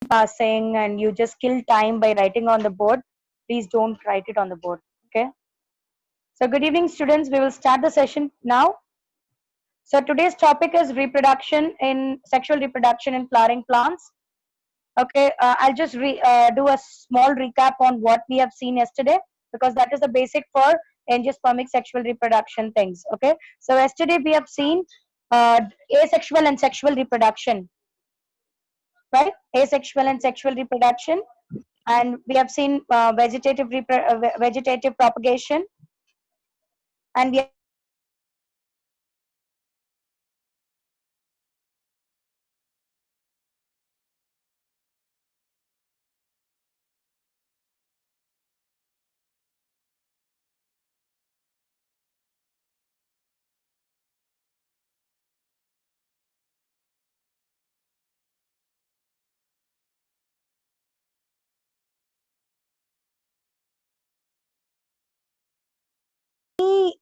passing and you just kill time by writing on the board, please don't write it on the board. Okay. So good evening, students. We will start the session now. So today's topic is reproduction in sexual reproduction in flowering plants. Okay, I'll just do a small recap on what we have seen yesterday, because that is the basic for angiospermic sexual reproduction things. Okay, so yesterday we have seen asexual and sexual reproduction, right? Asexual and sexual reproduction, and we have seen vegetative propagation, and we have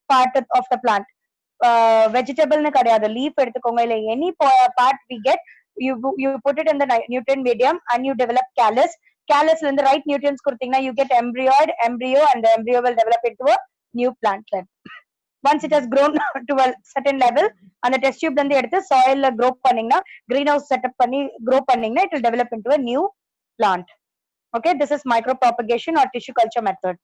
part of the plant. Vegetable na kadiyadu, leaf edutukonga illa any part we get, you put it in the nutrient medium and you develop callus. Callus la the right nutrients kuduthina, you get embryo, and the embryo will develop into a new plant then. Once it has grown to a certain level, and the test tube la eduthu soil la grow panningna, greenhouse setup panni grow panningna, it will develop into a new plant. Okay, this is micropropagation or tissue culture method.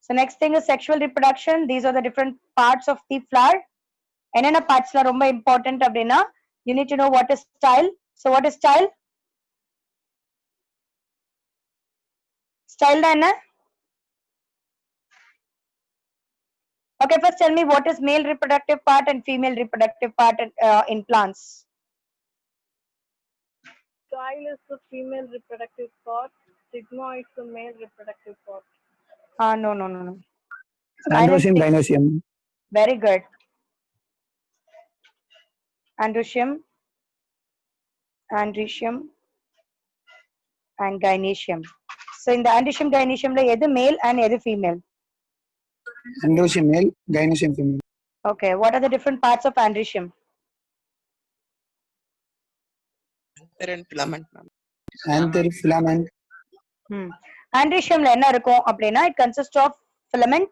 So next thing is sexual reproduction. These are the different parts of the flower. Enna parts la romba important abdina, you need to know what is style. So what is style? Style da enna? Okay, first tell me what is male reproductive part and female reproductive part in plants. Style is the female reproductive part. Stigma is the male reproductive part. No. Androecium, gynoecium. Very good. Androecium, and gynoecium. So in the androecium, gynoecium, la edu male and edu female? Androecium male, gynoecium female. Okay, what are the different parts of androecium? Anther and filament. Anther, filament. Androecium la enna irukum appadina, it consists of filament.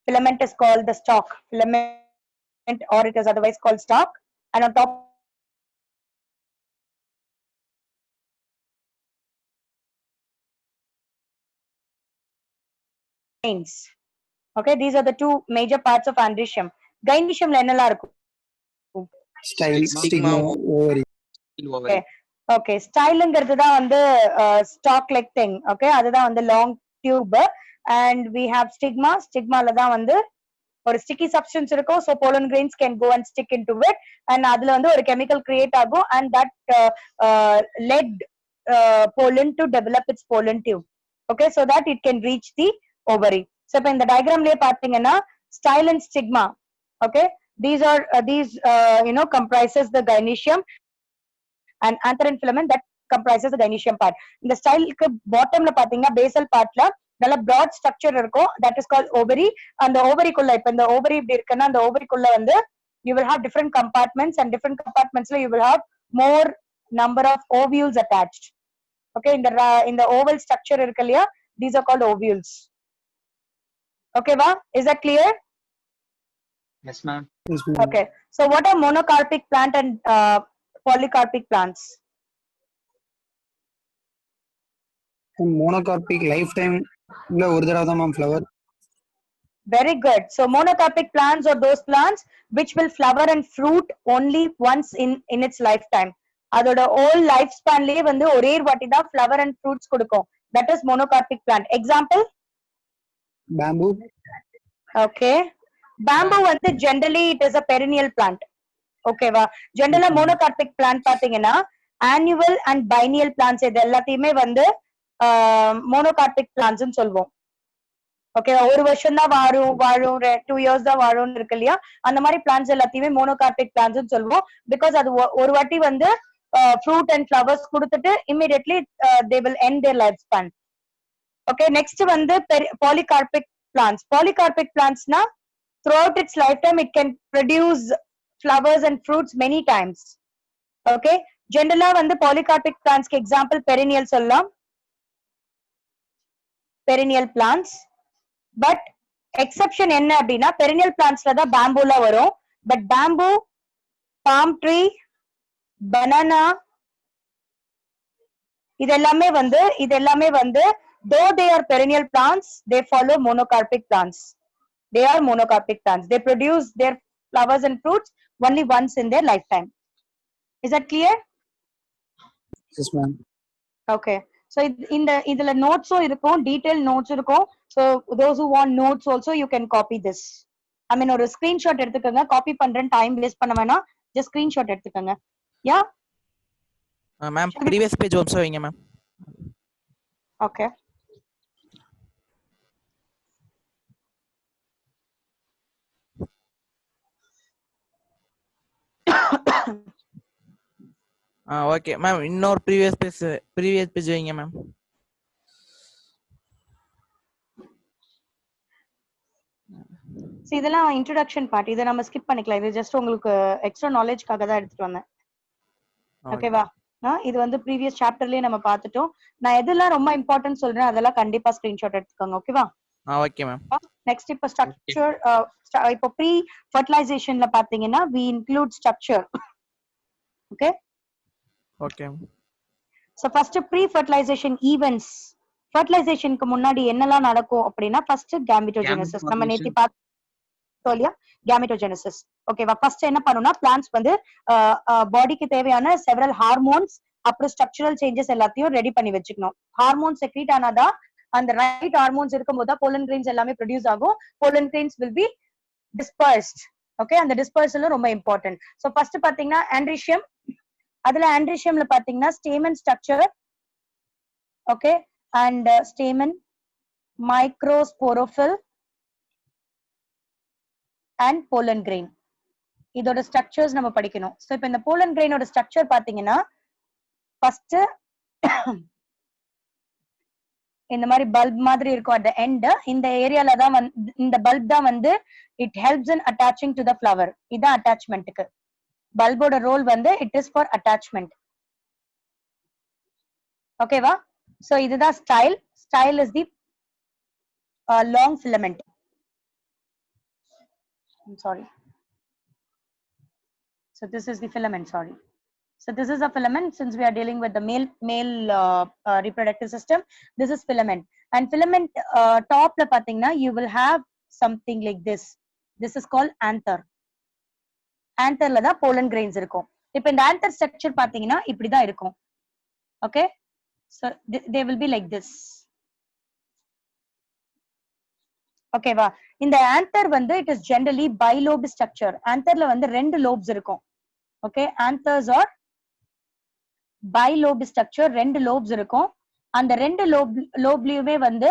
Filament is called the stalk. Filament, or it is otherwise called stalk, and on top veins. Okay, these are the two major parts of androecium. Gynoecium la enna la irukum? Style, stigma, ovary. Okay. Okay, styleங்கிறது தான் வந்து stalk like thing. Okay, அதுதான் வந்து long tube, and we have stigma. Stigmaல தான் வந்து ஒரு sticky substance இருக்கும், so pollen grains can go and stick into it, and அதுல வந்து ஒரு chemical create ஆகும், and that led pollen to develop its pollen tube. Okay, so that it can reach the ovary. So இப்ப இந்த diagramலயே பாத்தீங்கன்னா style and stigma. Okay, these are comprises the gynoecium, and anther and filament that comprises the gynoecium part. இந்த ஸ்டைலுக்கு பாட்டம்ல பாத்தீங்கன்னா basal partல நல்ல broad structure இருக்கும், that is called ovary. அந்த ஓவரிக்குள்ள, இப்ப இந்த ஓவரி இப்படி இருக்குன்னா அந்த ஓவரிக்குள்ள வந்து you will have different compartments, and different compartmentsல you will have more number of ovules attached. Okay, in the oval structure இருக்கு இல்லையா, these are called ovules. Okay va, is that clear? Yes, ma'am. Yes, ma'am. Okay, so what are monocarpic plant and polycarpic plants? Monocarpic lifetime illa oru thadava dhaan ma'am flower. Very good. So monocarpic plants are those plants which will flower and fruit only once in its lifetime. அதோட whole life span லயே வந்து ஒரே வாட்டி தான் flower and fruits கொடுக்கும். That is monocarpic plant. Example? Bamboo. Okay. Bamboo வந்து generally it is a perennial plant. Okay வா? Generally monocarpic plant பாத்தீங்கன்னா annual and biennial plants இது எல்லாத்தையுமே வந்து monocarpic plants ன்னு சொல்வோம். ஓகே, ஒரு வருஷம் தான் வாழும் 2 years தான் வாழும்னு இருக்கு இல்லையா, அந்த மாதிரி பிளான்ஸ் எல்லாத்தையுமே மோனோகார்பிக் பிளான்ஸ் சொல்லுவோம். பிகாஸ் அது ஒரு வாட்டி வந்து ஃப்ரூட் அண்ட் ஃப்ளவர்ஸ் கொடுத்துட்டு immediately they will end their life span. Okay, next வந்து பாலிகார்பிக் பிளான்ஸ். பாலிகார்பிக் பிளான்ஸ்னா throughout its life time it can produce flowers and fruits many times. Okay, generally வந்து polycarpic plants க்கு example perennial சொல்லலாம், perennial plants. But exception என்ன அப்படின்னா perennial plantsல தான் bamboo வரும். But bamboo, palm tree, banana, இது எல்லாமே வந்து though they are perennial plants, they follow monocarpic plants. They are monocarpic plants. They produce their flowers and fruits only once in their lifetime. Is that clear? Yes, ma'am. Okay. So இதுல notes-உம் இருக்கும், detailed notes இருக்கும். So those who want notes also, you can copy this. I mean ஒரு screenshot எடுத்துக்கங்க. Copy பண்றேன் time waste பண்ண வேணாம். Just screenshot எடுத்துக்கங்க. Yeah? Ma'am, previous page also வைங்க ma'am. Okay. Okay ma'am, இன்னொரு previous page வைங்க ma'am. So இதெல்லாம் introduction part. இதை நம்ம skip பண்ணிக்கலாம். இது just உங்களுக்கு extra knowledge-க்காக தான் எடுத்துட்டு வந்தேன். ஓகேவா? இது வந்து previous chapterலயே நம்ம பார்த்துட்டோம். நான் எதெல்லாம் ரொம்ப இம்பார்ட்டன்ட் சொல்றேன் அதெல்லாம் கண்டிப்பா ஸ்கிரீன்ஷாட் எடுத்துக்கோங்க. ஓகேவா? Okay ma'am. நெக்ஸ்ட் இப்ப ஸ்ட்ரக்சர், இப்போ ப்ரீ ஃபர்டிலைசேஷன்ல பாத்தீங்கன்னா we include structure. Okay? Okay. So first pre fertilization events. ஃபர்டிலைசேஷனுக்கு முன்னாடி என்னெல்லாம் நடக்கும் அப்படின்னா ஃபர்ஸ்ட் கேமிட்டோஜெனசிஸ். நம்ம நேத்தி பார்த்தோம் இல்லையா, கேமிட்டோஜெனசிஸ். ஓகேவா? ஃபர்ஸ்ட் என்ன பண்ணும்னா பிளான்ட்ஸ் வந்து பாடிக்கு தேவையான செவரல் ஹார்மோன்ஸ் அப்புறம் ஸ்ட்ரக்சரல் சேஞ்சஸ் எல்லாத்தையும் ரெடி பண்ணி வச்சுக்கணும். ஹார்மோன் செக்ரீட் ஆனாதான் அந்த ரைட் ஹார்மோன்ஸ் இருக்கும்போது போலன் கிரெயின்ஸ் எல்லாமே ப்ரொடியூஸ் ஆகும். Pollen grains will be dispersed. Okay, அந்த டிஸ்பர்சலும் ரொம்ப இம்பார்ட்டன்ட். ஸோ ஃபர்ஸ்ட் பாத்தீங்கன்னா ஆண்ட்ரிஷியம். அதுல ஆண்ட்ரிஷியம்ல பாத்தீங்கன்னா stamen structure, okay, and stamen, microsporophyll and pollen grain. இதோட ஸ்ட்ரக்சர்ஸ் நம்ம படிக்கணும். சோ இப்போ இந்த pollen grain ஓட ஸ்ட்ரக்சர் பாத்தீங்கன்னா ஃபர்ஸ்ட் இந்த மாதிரி பல்ப் மாதிரி இருக்கும் at the end. இந்த ஏரியால தான் இந்த பல்ப் தான் வந்து it helps in attaching to the flower. இதான் அட்டாச்மென்ட்க்கு. பல்போட ரோல் வந்து it is for attachment. ஓகேவா? So இதுதான் style. Style is the long filament. I'm sorry. So this is the filament, sorry. So this is a filament. Since we are dealing with the male reproductive system, this is filament. And filament top la pathina you will have something like this. This is called anther. Anther la da pollen grains irukum. Ipo இந்த anther structure pathina இப்படி தான் இருக்கும். Okay? So they will be like this. Okay வா? இந்த anther வந்து it is generally bilobe structure. antherல வந்து ரெண்டு lobes இருக்கும். Okay, anthers are bilobe structure. ரெண்டு lobes இருக்கும். அந்த ரெண்டு லோப்லயுமே வந்து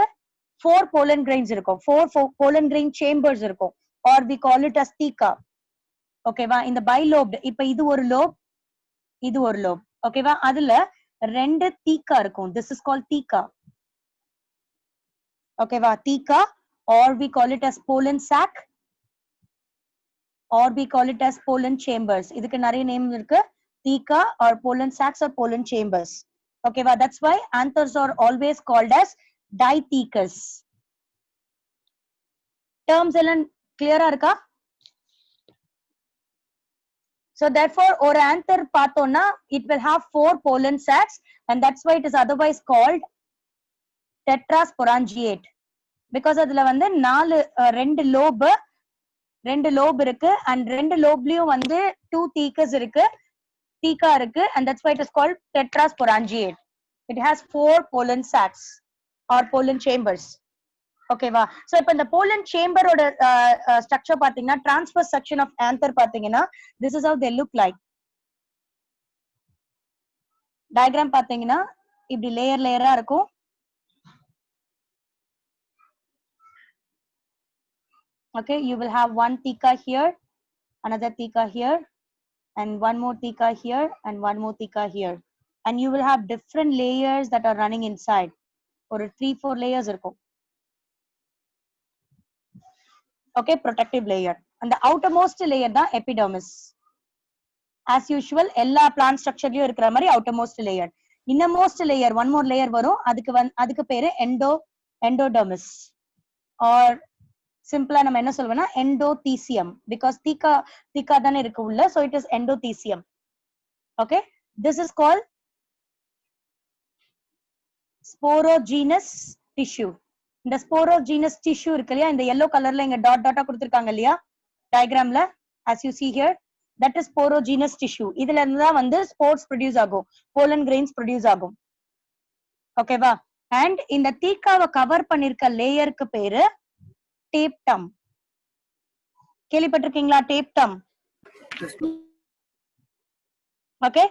4 pollen grains இருக்கும். 4 pollen grain chambers இருக்கும். Or we call it as theca. Okay வா? இந்த bilobe, இப்ப இது ஒரு lobe, இது ஒரு lobe. Okay வா? அதுல ரெண்டு தீக்கா இருக்கும். This is called theca. Okay வா? theca, or we call it as pollen sac, or we call it as pollen chambers. இதுக்கு நிறைய நேம் இருக்கு. theca or pollen sacs or pollen chambers. Okay வா? That's why anthers are always called as dithecous. Terms எல்லாம் clear-ஆ இருக்கா? So therefore ஒரு anther பார்த்தோம்னா it will have 4 pollen sacs, and that's why it is otherwise called tetrasporangiate. Because அதுல வந்து ரெண்டு lobe இருக்கு, and ரெண்டு லோப்லயும் வந்து 2 theca இருக்கு, and that's why it is called tetrasporangiate. It has 4 pollen sacs or pollen chambers. Okay வா? So இப்ப இந்த pollen chamber ஓட structure பாத்தீங்கன்னா transverse section of anther பாத்தீங்கன்னா this is how they look like. diagram பாத்தீங்கன்னா இப்படி லேயரா இருக்கும். Okay, you will have one theca here, another theca here, and one more theca here, and one more theca here. And you will have different layers that are running inside. Or 3-4 layers இருக்கும். Okay, protective layer. And the outermost layer தான் epidermis. as usual எல்லா plant structureலயும் இருக்கிற மாதிரி outermost layer. Innermost layer one more layer வரும், அதுக்கு பேரு endodermis or சிம்பிளா நம்ம என்ன சொல்லுவோம்னா endothecium, because தீக்கா தானே இருக்கு உள்ள, so it is endothecium. Okay, this is called sporogenous tissue. இந்த sporogenous tissue இருக்கு இல்லையா, இந்த yellow கலர்ல இங்க டாட் டாட்டா கொடுத்திருக்காங்க இல்லையா டயகிராம்ல, as you see here, that is sporogenous tissue. இதுல இருந்து தான் வந்து spores produce ஆகும், pollen grains produce ஆகும். ஓகேவா? அண்ட் இந்த தீக்காவை கவர் பண்ணிருக்க லேயருக்கு பேரு டேப்டம். கேள்விப்பட்டிருக்கீங்களா டேப்டம்? ஓகே,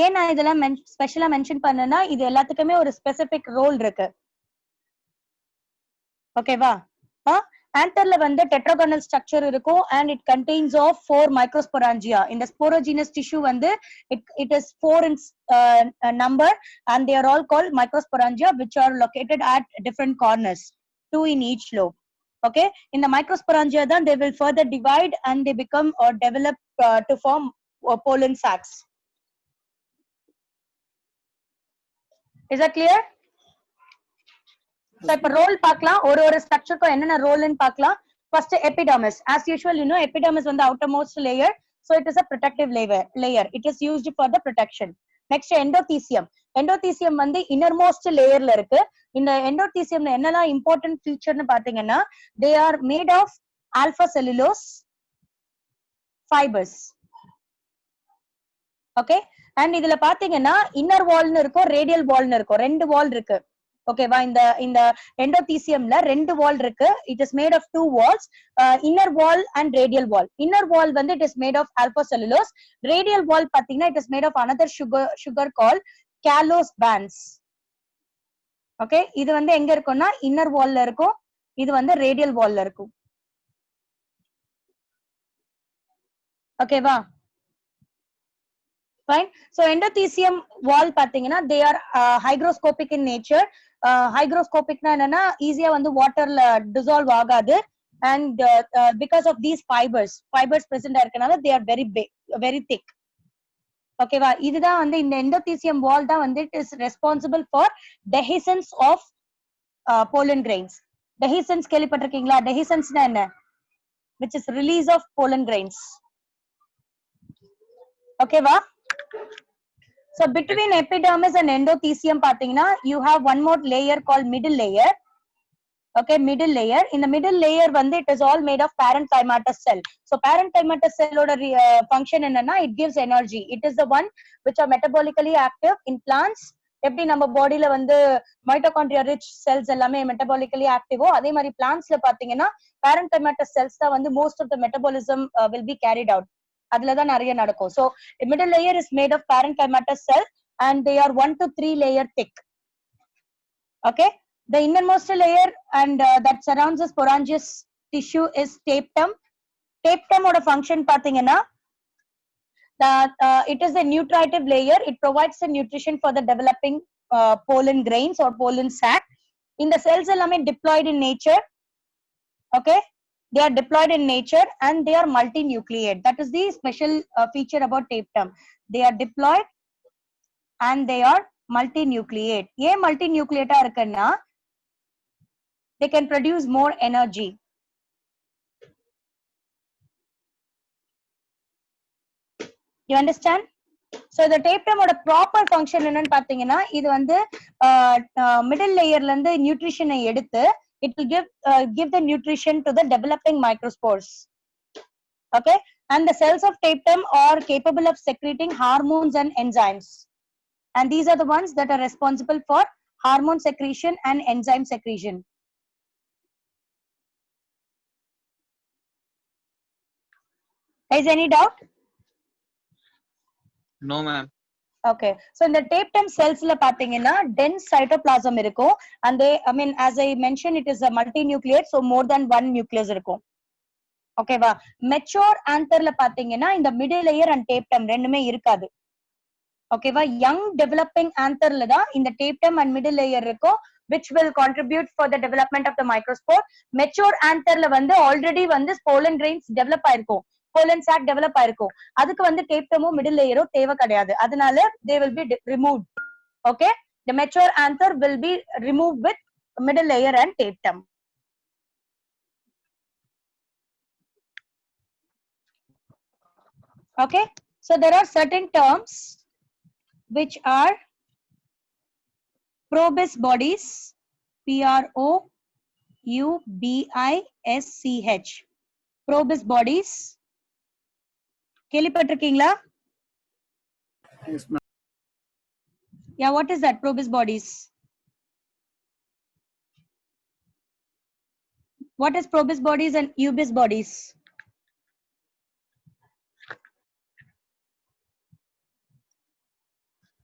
ஏன் நான் இதெல்லாம் ஸ்பெஷலா மென்ஷன் பண்ணேன்னா இது எல்லாத்துக்குமே ஒரு ஸ்பெசிபிக் ரோல் இருக்கு. ஓகேவா? ஆந்தர்ல வந்து டெட்ராகோனல் ஸ்ட்ரக்சர் இருக்கும் and it contains of 4 microsporangia. இந்த sporogenous tissue வந்து it is 4 in number and they are all called microsporangia which are located at different corners, 2 in each lobe. Okay, in the microsporangia then they will further divide and they become or develop to form pollen sacs. Is that clear? So இப்ப role பார்க்கலாம், ஒரு ஸ்ட்ரக்சருக்கு என்னென்ன ரோல்னு பார்க்கலாம். First epidermis, as usual you know epidermis வந்து outermost layer, so it is a protective layer, it is used for the protection. Next endothecium வந்து innermost layerல இருக்கு. இந்த endotheciumல என்னெல்லாம் important featureன்னு பாத்தீங்கன்னா they are made of alpha cellulose fibers. Okay, and இதுல பாத்தீங்கன்னா inner wallனு இருக்கும், radial wallனு இருக்கும், ரெண்டு wall இருக்கு. ஓகேவா? இந்த எண்டோதீசியம்ல ரெண்டு வால் இருக்கு. It is made of 2 walls, inner wall and radial wall. Inner wall வந்து it is made of alpha cellulose. Radial wall பாத்தீங்கன்னா it is made of another sugar called callose bands. Okay, இது வந்து எங்க இருக்கும்னா inner வால்ல இருக்கும், இது வந்து ரேடியல் வால்ல இருக்கும். ஓகேவா? Fine. So endothecium wall பாத்தீங்கன்னா they are hygroscopic in nature. Hygroscopic-னா என்னன்னா ஈஸியா வந்து வாட்டர்ல dissolve ஆகாது and because of these fibers present இருக்கனால they are very big, very thick. ஓகேவா? இதுதான் வந்து இந்த endothecium wall தான் வந்து it is responsible for dehiscence of pollen grains. Dehiscence கேள்விப்பட்டிருக்கீங்களா? dehiscence-னா என்ன? which is release of pollen grains. ஓகேவா? So between epidermis and endothecium பாத்தீங்கன்னா you have one more layer called middle layer. Okay, middle layer. In the middle layer வந்து it is all made of parenchymatous cell. So parenchymatous cell ஓட function என்னன்னா it gives energy. It is the one which are metabolically active in plants. எப்படி நம்ம பாடியில வந்து mitochondria rich cells எல்லாமே metabolically ஆக்டிவோ அதே மாதிரி பிளான்ட்ஸ்ல பாத்தீங்கன்னா parenchymatous cells தான் வந்து most of the metabolism will be carried out. அதுலதான் நிறைய நடக்கும். So the middle layer is made of parenchymatous cell and they are 1 to 3 layer thick. Okay, the innermost layer and that surrounds the sporangious tissue is tapetum. Tapetum oda function பாத்தீங்கன்னா it is a nutritive layer. It provides the nutrition for the developing pollen grains or pollen sac. In the cells எல்லாமே deployed in nature. Okay, they are deployed in nature and they are multinucleate. That is the special feature about tapetum. They are deployed and they are multinucleate. ஏன் multinucleate-ஆ இருக்குன்னா they can produce more energy. You understand? So the tapetum oda proper function என்னன்னு பாத்தீங்கன்னா இது வந்து middle layerல இருந்து nutrition ஐ எடுத்து it will give the nutrition to the developing microspores. Okay, and the cells of tapetum are capable of secreting hormones and enzymes, and these are the ones that are responsible for hormone secretion and enzyme secretion. Is any doubt? No ma'am. Okay, so in the tapetum cells la pathina dense cytoplasm irukum and they as I mentioned it is a multinucleate, so more than one nucleus irukum. Okay va? Mature anther la pathina in the middle layer and tapetum rendume irukadu. Okay va? Young developing anther la da in the tapetum and middle layer irukum which will contribute for the development of the microspore. Mature anther la vandu already vandu pollen grains develop aayirkum. pollen sac develop ஆயிருக்கும். அதுக்கு வந்து டேப்டமோ middle லேயரோ தேவை கிடையாது. அதனால they will be removed. Okay, the mature anther will be removed with middle layer and tapetum. Okay, so there are certain terms which are probus bodies, PROUBISCH, probus bodies. கேள்விப்பட்டிருக்கீங்களா? Yes, ma'am. Yeah, what is that, probus bodies? What is probus bodies and ubis bodies?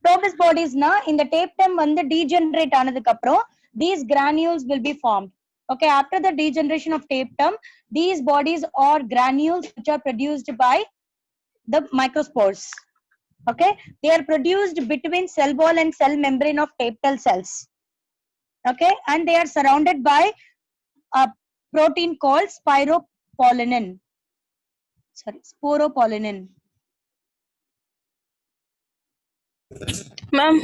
probus bodies na in the tapetum வந்து degenerate ஆனதுக்கு அப்புறம் these granules will be formed. Okay, after the degeneration of tapetum, these bodies are granules which are produced by the microspores. Okay, they are produced between cell wall and cell membrane of tapetal cells. Okay, and they are surrounded by a protein called spiropollenin. Sorry, sporopollenin. Ma'am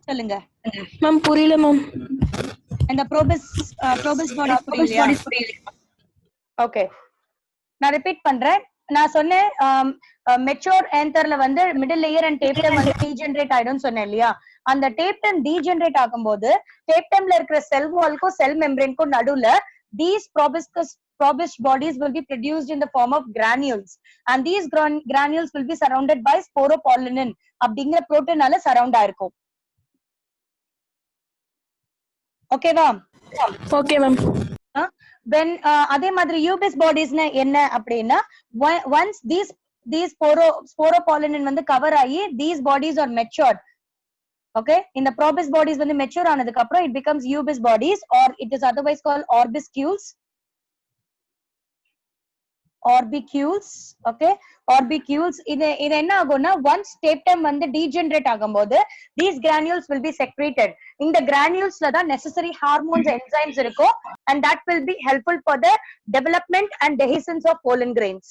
சொல்லுங்க. Ma'am புரியல ma'am. இந்த probus bodies புரியலையா? Okay, நான் repeat பண்றேன். நான் சொன்னேன் mature ஆந்தர்ல வந்து middle layer and டேப்டம் வந்து டீஜெனரேட் ஆயிடும் சொன்னேன் இல்லையா? அந்த டேப்டம் டீஜெனரேட் ஆகும்போது டேப்டம்ல இருக்கிற செல் வால்க்கும் செல் மெம்பரேனுக்கும் நடுவுல these probus bodies will be produced in the form of granules, and these granules will be surrounded by sporopollenin அப்படிங்கிற புரோட்டீனால சரவுண்ட் ஆயிருக்கும். ஓகேவா? Okay ma'am. when அதே மாதிரி ubis bodies னா என்ன அப்படின்னா once these sporopollenin வந்து கவர் ஆகி these bodies are matured. Okay, in the probus bodies வந்து mature ஆனதுக்கு அப்புறம் it becomes ubis bodies, or it is otherwise called orbiculae. Okay, orbiculae. இது என்ன ஆகும்னா once tapetum வந்து degenerate ஆகும்போது these granules will be secreted. இந்த granulesல தான் necessary hormones, enzymes இருக்கும், and that will be helpful for the development and dehiscence of pollen grains.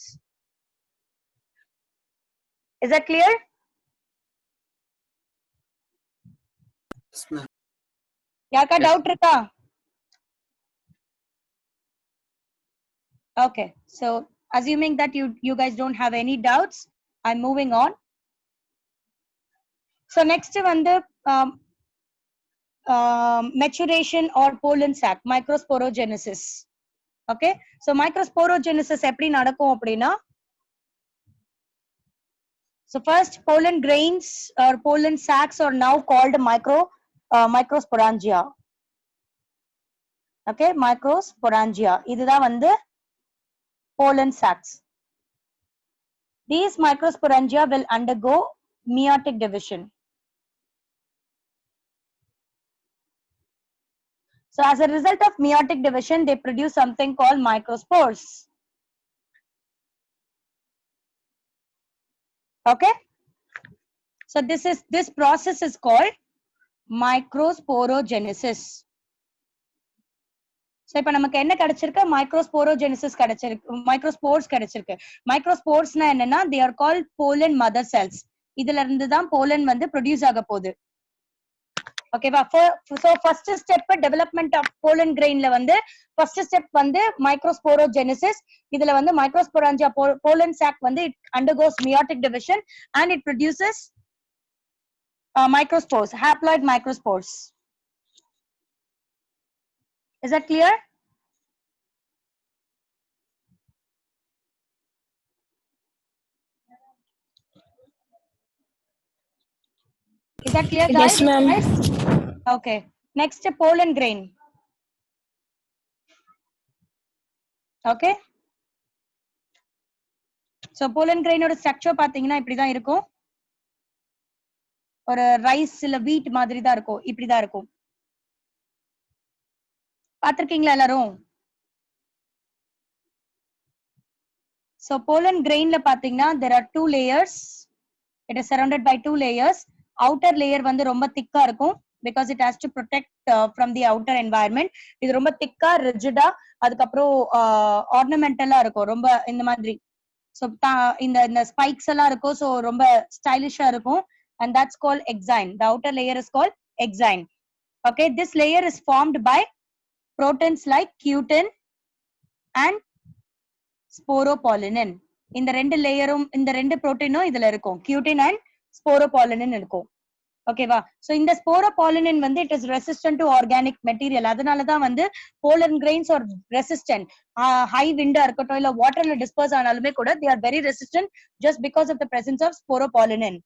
Is that clear? Yes, ma'am. யாருக்கா Yes. Doubt இருக்கா? Okay, so assuming that you guys don't have any doubts, I'm moving on. So next வந்து maturation or pollen sac, microsporogenesis. Okay, so microsporogenesis எப்படி நடக்கும் அப்படின்னா, so first pollen grains or pollen sacs are now called microsporangia. Okay, microsporangia இதுதான் வந்து pollen sacs. These microsporangia will undergo meiotic division. So as a result of meiotic division, they produce something called microspores. Okay, so this process is called microsporogenesis. So இப்ப நமக்கு என்ன கிடைச்சிருக்கு? microsporogenesis கிடைச்சிருக்கு, microspores கிடைச்சிருக்கு. microsporesனா என்னன்னா they are called pollen mother cells. இதுல இருந்து தான் pollen வந்து ப்ரொடியூஸ் ஆக போகுது. ஓகேவா? so first step development of pollen grainல வந்து first step வந்து microsporogenesis. இதுல வந்து microsporangia pollen sac வந்து it undergoes meiotic division and it produces microspores, haploid microspores. Is that clear? Is that clear, guys? Yes, ma'am. Okay, next pollen grain. Okay, so pollen grain ஓட structure பாத்தீங்கன்னா இப்படிதான் இருக்கும். ஒரு rice இல்ல வீட் மாதிரி தான் இருக்கும், இப்படிதான் இருக்கும். பாத்திருக்கீங்களா எல்லாரும்? So pollen grainல பாத்தீங்கன்னா there are two layers. It is surrounded by two layers. Outer layer வந்து ரொம்ப திக்கா இருக்கும் because it has to protect from the outer environment. இது ரொம்ப திக்கா ரிஜிடா, அதுக்கப்புறம் ஆர்னமெண்டலா இருக்கும், ரொம்ப இந்த மாதிரி. So இந்த spikes எல்லாம் இருக்கும், so ரொம்ப ஸ்டைலிஷா இருக்கும், and that's called exine. The outer layer is called exine. Okay, this layer is formed by proteins like cutin and sporopollenin. இந்த ரெண்டு லேயரும், இந்த ரெண்டு புரோட்டீனும் இதுல இருக்கும், cutin and sporopollenin இருக்கும். ஓகேவா? சோ இந்த sporopollenin வந்து it is resistant to organic material. அதனால தான் வந்து pollen grains are resistant. High wind இருக்கட்டும் இல்ல வாட்டர்ல டிஸ்பர்ஸ் ஆனாலுமே கூட they are very resistant just because of the presence of sporopollenin.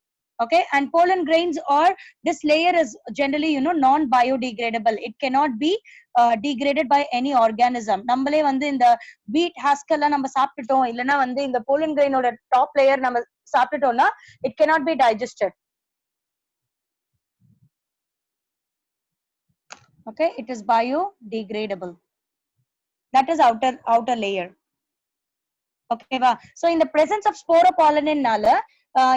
Okay, and pollen grains are, this layer is generally non biodegradable. It cannot be degraded by any organism. நம்மளே வந்து இந்த wheat husk எல்லாம் நம்ம சாப்பிட்டுட்டோம் இல்லனா வந்து இந்த pollen grain ஓட top layer நம்ம சாப்பிட்டுட்டோம்னா it cannot be digested. Okay, it is biodegradable. That is outer layer. Okay va? So in the presence of sporopollenin நால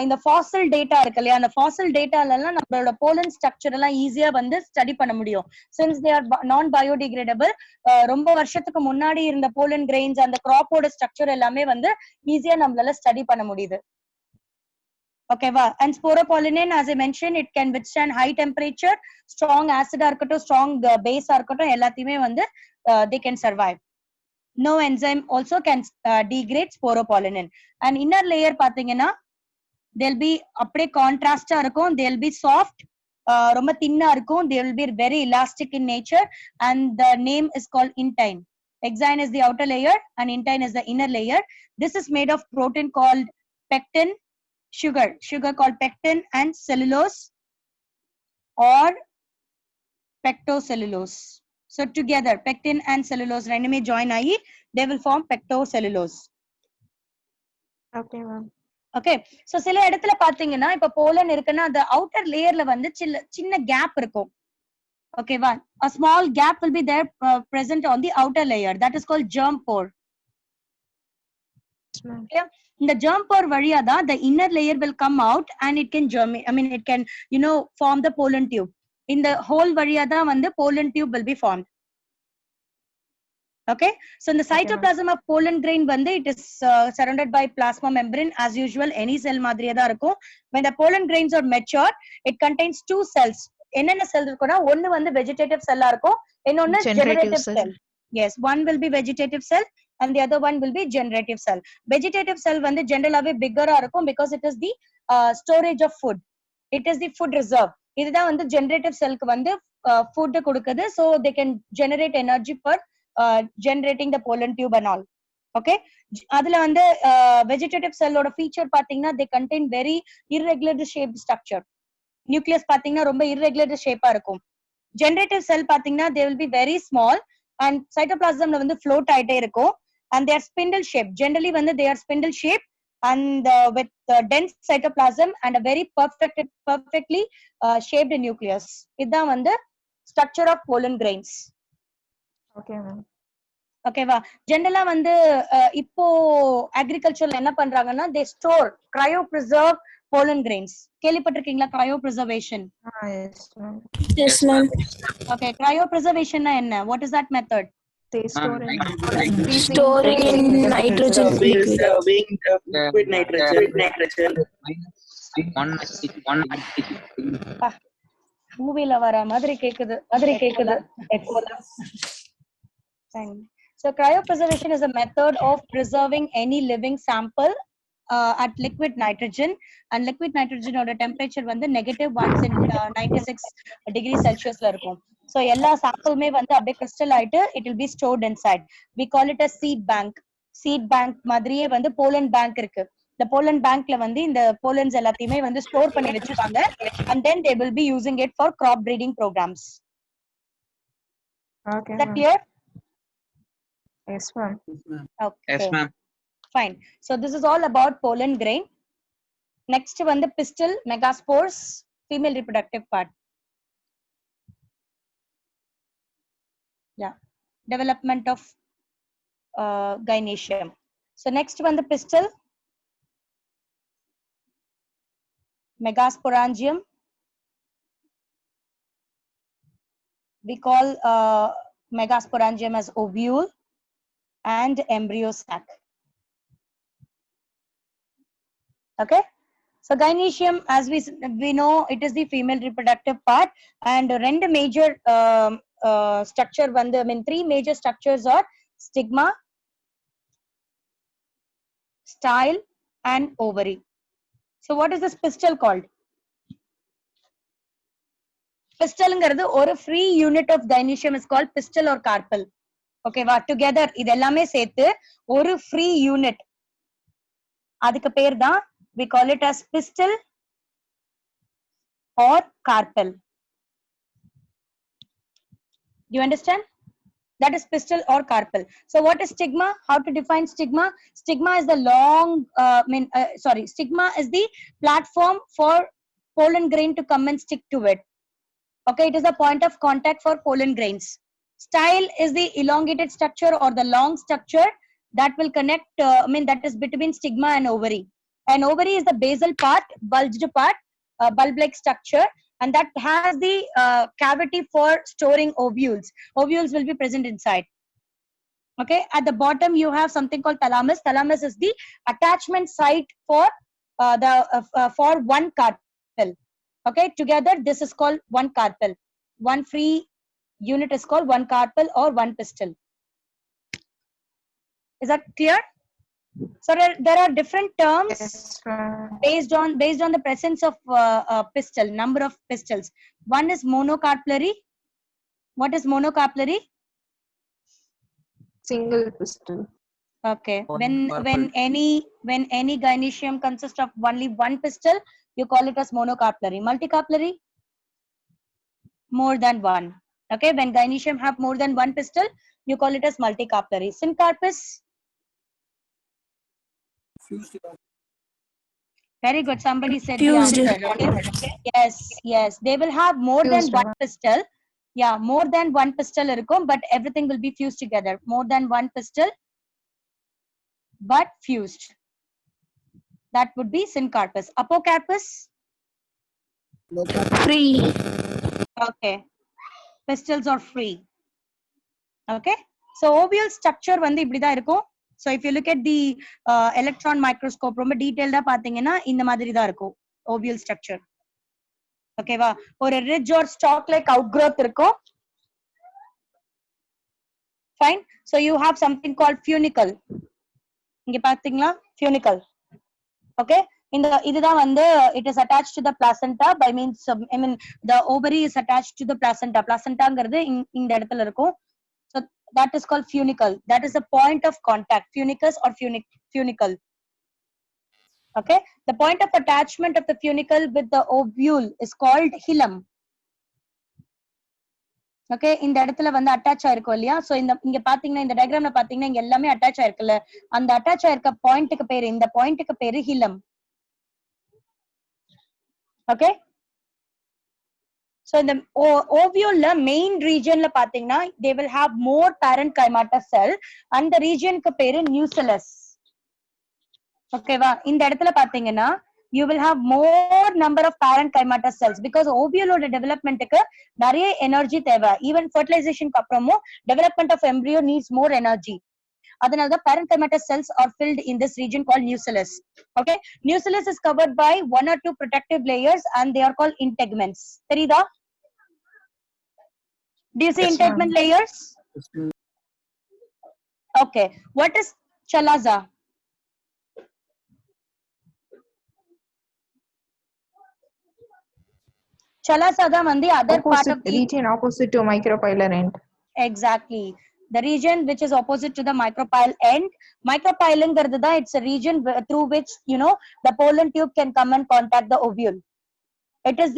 இந்த fossil data இருக்கு இல்லையா, அந்த fossil dataல எல்லாம் நம்மளோட pollen structure எல்லாம் ஈஸியா வந்து ஸ்டடி பண்ண முடியும். Since they are non biodegradable, ரொம்ப வருஷத்துக்கு முன்னாடி இருந்த pollen grains அந்த crop ஓட ஸ்ட்ரக்சர் எல்லாமே வந்து ஈஸியா நம்மளால ஸ்டடி பண்ண முடியுது. Okay va? And sporopollenin, as I mentioned, it can withstand high temperature, strong acid இருக்கட்டும், strong base இருக்கட்டும், எல்லாத்தையுமே வந்து they can survive. No enzyme also can degrade sporopollenin. And inner layer பாத்தீங்கன்னா they'll be அப்படியே கான்ட்ராஸ்டா இருக்கும், they'll be soft, ரொம்ப தின்னா இருக்கும், they will be very elastic in nature, and the name is called intine. Exine is the outer layer and intine is the inner layer. This is made of protein called pectin, sugar called pectin, and cellulose or pectocellulose. So together pectin and cellulose randomly join ayi, they will form pectocellulose. Okay, ma'am. Okay, so சில இடத்துல பாத்தீங்கன்னா இப்ப pollen இருக்குன்னா அந்த outer layerல வந்து சின்ன gap இருக்கும். ஓகேவா? A small gap will be there present on the outer layer, that is called germ pore. Okay? இந்த germ pore வழியா தான் the inner layer will come out and it can germinate, I mean it can form the pollen tube. In the whole valiya da vandu pollen tube will be formed. Okay, so in the cytoplasm of pollen grain vandu it is surrounded by plasma membrane as usual, any cell madriya da irukum. When the pollen grains are mature, it contains two cells. Enna cell irukona, one vandu vegetative cell ah irukum, innonu generative cell. Yes, one will be vegetative cell and the other one will be generative cell. Vegetative cell vandu generally bigger ah irukum because it is the storage of food. It is the food reserve. இதுதான் வந்து generative cell க்கு வந்து food கொடுக்குது, so they can generate energy for generating the pollen tube and all. Okay, அதுல வந்து vegetative cell ஓட feature பாத்தீங்கன்னா they contain very irregular shaped structure. Nucleus பாத்தீங்கன்னா ரொம்ப irregular shape ஆ இருக்கும். Generative cell பாத்தீங்கன்னா they will be very small and cytoplasmல வந்து float ஆயிட்டே இருக்கும், and they are spindle shaped. Generally வந்து they are spindle shaped and with dense cytoplasm and a very perfectly shaped nucleus. Idha vandu structure of pollen grains. Okay, ma'am. Okay va? Generally vandu ipo agriculture enna pandranga, they store cryopreserve pollen grains. கேள்விப்பட்டிருக்கீங்களா cryopreservation? Yes, ma'am. Yes, ma'am. Okay, cryopreservation na enna? What is that method? They store Storing in nitrogen liquid. Preserving liquid nitrogen. மூவில வர மாதிரி கேக்குது. So cryopreservation is a method of preserving any living sample at liquid nitrogen, and liquid nitrogen oda temperature வந்து -196 degrees Celsius la இருக்கும். So எல்லா sample மே வந்து அப்படியே crystal ஆயிட்டு it will be stored inside. We call it a seed bank. Seed bank மாதிரியே வந்து pollen bank இருக்கு. The pollen bankல வந்து இந்த pollens எல்லாத்தையுமே வந்து ஸ்டோர் பண்ணி வச்சிருப்பாங்க, and then they will be using it for crop breeding programs. Okay, Is that clear? Yes, ma'am. Okay. Yes, ma'am. Fine. So this is all about pollen grain. Next வந்து pistil, megaspores, female reproductive part. Yeah, development of gynoecium. So next வந்து pistil, megasporangium. We call megasporangium as ovule and embryo sac. Okay. So gynecium, as we know, it is the female reproductive part, and rend major structure வந்து, I mean, three major structures are stigma, style, and ovary. So what is this pistil called? Pistilங்கிறது ஒரு free unit of gynecium is called pistil or carpel. Okay வா, together இது எல்லாமே சேர்த்து ஒரு free unit, அதுக்கு பேர் தான் we call it as pistil or carpel. You understand? That is pistil or carpel. So what is stigma? How to define stigma? Stigma is the stigma is the platform for pollen grain to come and stick to it. Okay, it is the point of contact for pollen grains. Style is the elongated structure or the long structure that will connect, that is between stigma and ovary. And ovary is the basal part, bulged part, bulb-like structure, and that has the cavity for storing ovules. Ovules will be present inside. Okay, at the bottom you have something called thalamus. Thalamus is the attachment site for for one carpel. Okay, together this is called one carpel. One free unit is called one carpel or one pistil. Is that clear? So there are different terms Yes, ma'am. based on the presence of pistil, number of pistils. One is monocarpellary. What is monocarpellary? Single pistil. Okay, One when any gynecium consists of only one pistil, you call it as monocarpellary. Multicarpellary, more than one. Okay, when gynecium have more than one pistil, you call it as multicarpellary. Syncarpus, Fused. very good, somebody said Fused. the answer. Okay, yes, they will have more than Fused, one ma'am. pistil. Yeah, more than one pistil irukum, but everything will be fused together. More than one pistil but fused, that would be syncarpus. Apocarpus, Free. okay, pistils are free. Okay, so ovule structure வந்து இப்படி தான் இருக்கும். So if you look at the electron microscope, ரொம்ப டீடைல்டா பாத்தீங்கன்னா இந்த மாதிரி தான் இருக்கும் ovule structure. ஓகேவா, ஒரு ridge or stalk like outgrowth இருக்கும். Fine. So you have something called funicle. இங்க பாத்தீங்களா, funicle. Okay, இதுதான் வந்து it is attached to the placenta by means of, the ovary is attached to the placenta. Placentaங்கிறது இந்த இடத்துல இருக்கும். So that is called funicle. That is the point of contact. Funicus or funicle. Okay, the point of attachment of the funicle with the ovule is called hilum. Okay, இந்த இடத்துல வந்து attach ஆயிருக்கும் இல்லையா? So இங்க பாத்தீங்கன்னா, இந்த டயக்ராம்ல பாத்தீங்கன்னா இங்க எல்லாமே அட்டாச் ஆயிருக்குல்ல, அந்த அட்டாச் ஆயிருக்க பாயிண்ட்க்கு பேரு, இந்த பாயிண்ட்க்கு பேரு hilum. Okay, so in the ovule main region la pathina, they will have more parent chymata cell, and the region ku peru nucellus. Okay va, இந்த இடத்துல பாத்தீங்கன்னா you will have more number of parent chymata cells because ovule oda development க்கு நிறைய energy தேவை. Even fertilization க்கு அப்புறமும் development of embryo needs more energy. அதனால தான் parent chymata cells are filled in this region called nucellus. Okay, nucellus is covered by one or two protective layers and they are called integuments. தெரியுதா? Do you see Yes, integument layers? Okay, what is chalaza? Chalaza தான் வந்து other part of the Region opposite to micropylar end. exactly, the region which is opposite to the micropyle end. Micropyleங்கிறது தான், it's a region through which the pollen tube can come and contact the ovule. It is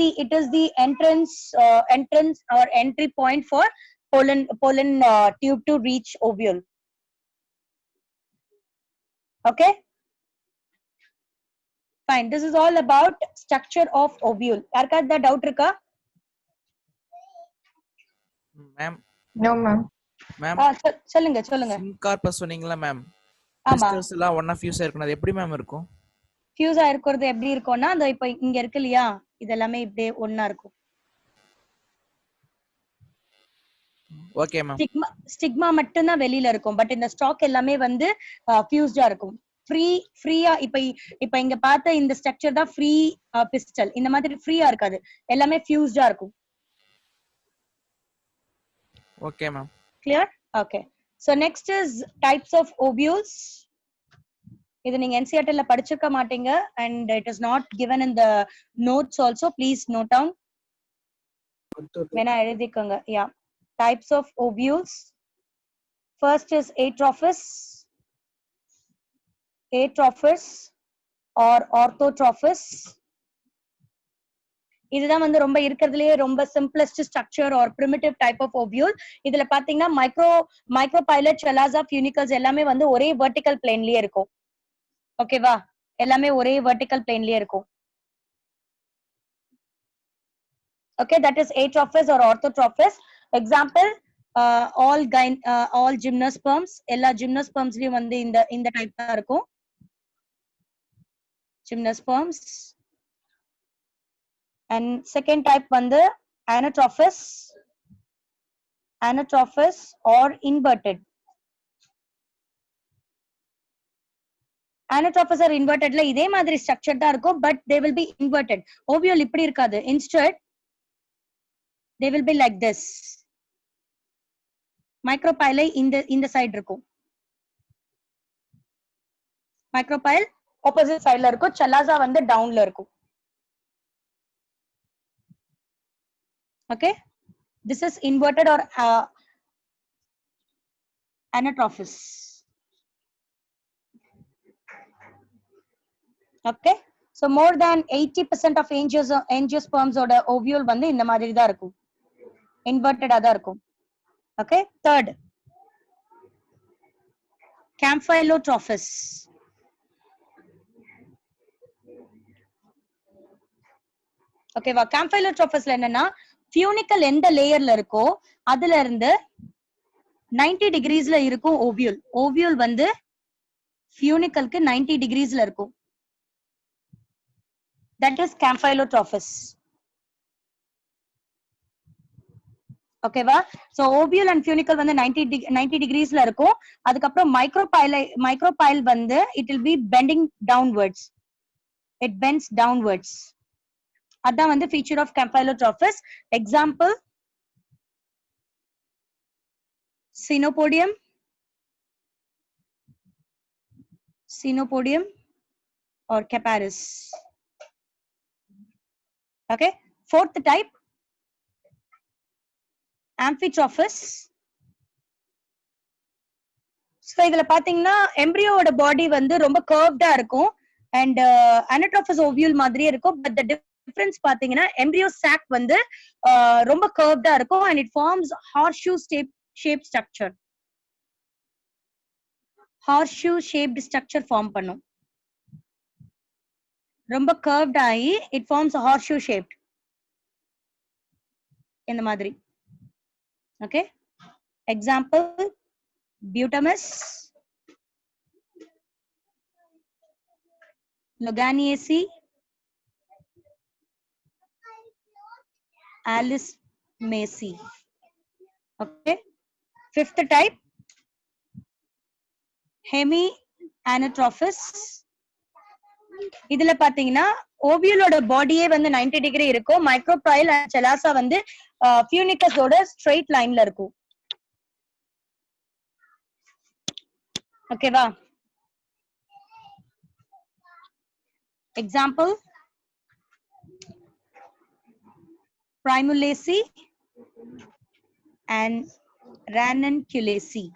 the entrance or entry point for pollen tube to reach ovule. Okay, fine, this is all about structure of ovule. யாருக்கா இந்த doubt இருக்கா? Ma'am No, ma'am. Ma'am சொல்லுங்க. Syncarpous சொன்னீங்களா ma'am? ஆமா, pistols எல்லாம் ஒண்ணா fuse ஆயிருக்கும், அது எப்படி மேம் இருக்கும்? ஃபியூஸ் ஆயிருக்கிறது எப்படி இருக்கும்னா, அந்த இப்ப இங்க இருக்கு இல்லையா, இதெல்லாமே இப்படியே ஒண்ணா இருக்கும். Okay ma'am. ஸ்டிக்மா மட்டும் தான் வெளியில இருக்கும், பட் இந்த ஸ்டாக் எல்லாமே வந்து ஃபியூஸ்டா இருக்கும். ஃப்ரீயா இப்ப இங்க பார்த்த இந்த ஸ்ட்ரக்சர் தான் ஃப்ரீ பிஸ்டல். இந்த மாதிரி ஃப்ரீயா இருக்காது, எல்லாமே ஃபியூஸ்டா இருக்கும். Okay, ma'am. Clear? Okay. So next is types of ovules. இது நீங்க NCERT ல படிச்சிருக்க மாட்டீங்க and it is not given in the notes also. Please note down. வேணா எழுதிக்கோங்க. Yeah. Types of ovules. First is atrophis. Atrophis or orthotrophis. இதுதான் வந்து ரொம்ப இருக்கிறதுலயே ரொம்ப simplest structure or primitive type of ovule. இதுல பாத்தீங்கன்னா micropilot, chalaza, funicles எல்லாமே வந்து ஒரே vertical planeலயே இருக்கும். ஓகேவா? எல்லாமே ஒரே vertical planeலயே இருக்கும். Okay, that is atrophis or orthotrophis. Example, all gymnosperms. எல்லா gymnospermsலயும் வந்து இந்த டைப் தான் இருக்கும். Gymnosperms. And second type வந்து anatrophis. Anatrophis or inverted. Anatrophis or inverted ல இதே மாதிரி structure தான் இருக்கும், but they will be inverted. Ovule இப்படி இருக்காது. Instead, they will be like this. Micropyle இந்த side இருக்கும். Micropyle opposite sideல இருக்கும். chalaza வந்து downல இருக்கும். Okay, this is inverted or anatrophis. Okay, so more than 80% of angiosperms ஓட ovule வந்து இந்த மாதிரி தான் இருக்கும், inverted தான் இருக்கும். Okay, third, camphylotrophis. ஓகேவா? camphylotrophis-ல என்னன்னா ஃபியூனிக்கல் எந்த லேயர்ல இருக்கோ அதுல இருந்து 90 degreesல இருக்கும் ovule. Ovule வந்து ஃபியூனிக்கலுக்கு 90 degreesல இருக்கும். That is camphylotrophis. ஓகேவா? So ovule and funicle வந்து 90 degreesல இருக்கும். அதுக்கப்புறம் micropyle வந்து it will be bending downwards. It bends downwards. அதான் வந்து feature of camphylotrophis. Example, Chenopodium or Caparis. Okay, fourth type, Amphitrophis. So இதுல பாத்தீங்கன்னா எம்பிரியோட பாடி வந்து ரொம்ப கர்வ்டா இருக்கும் and anatrophis ovule மாதிரியே இருக்கும், but the difference பாத்தீங்கன்னா embryo sac வந்து ரொம்ப கர்வ்டா இருக்கும் and it forms horseshoe shaped structure. Horseshoe shaped structure form பண்ணும். ரொம்ப கர்வ்ட் ஆகி it forms a horseshoe shaped இந்த மாதிரி. Okay, example, Butamus, Loganiaceae, Alice Macy. Okay, fifth type, Hemianatrophis. இதுல பாத்தீங்கன்னா ஓவியலோட பாடியே வந்து 90 டிகிரி இருக்கும். மைக்ரோபைல் அண்ட் செலாசா வந்து ஃபியூனிகஸோட ஸ்ட்ரெயிட் லைன்ல இருக்கும். ஓகேவா? Example, Primulaceae and Ranunculaceae.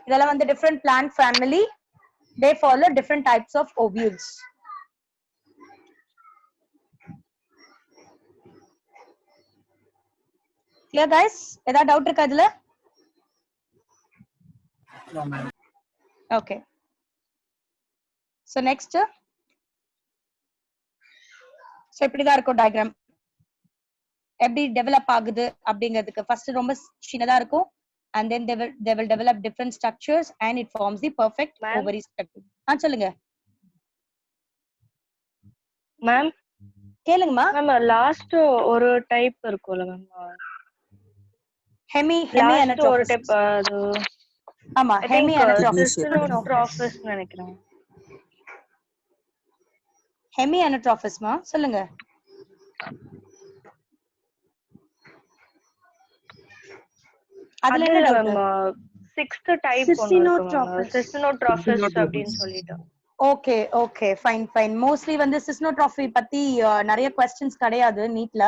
இதெல்லாம் வந்து different plant family. They follow different types of ovules. Clear guys? ஏதா டவுட் இருக்கா இதுல? No, ma'am. Okay. So next, so இப்படிதான் இருக்கும் diagram. எப்படி டெவலப் ஆகுது அப்படிங்கிறதுக்கு ஃபர்ஸ்ட் ரொம்ப சின்னதா இருக்கும் and then they will develop different structures and it forms the perfect ovary structure. சொல்லுங்க மேம். கேளுங்கம்மா. மேம் லாஸ்ட் ஒரு டைப் இருக்கும்ல மேம், ஹெமி லாஸ்ட் ஒரு டைப் அது ஆமா I ஹெமி think அனட்ரோபிஸ் cystinotrophis நினைக்கிறேன். ஹெமி அனட்ரோபிஸ்மா சொல்லுங்க. அதுல அது என்ன இல்ல டவுட்? மேம், சிக்ஸ்த் டைப் ஒன்னு இருக்கு மேம், சிஸ்டினோட்ராஃபிஸ் அப்படின்னு சொல்லிட்டு. Okay okay fine fine. Mostly வந்து சிஸ்னோட்ராஃபி பத்தி நிறைய கொஸ்டின்ஸ் கிடையாது நீட்ல.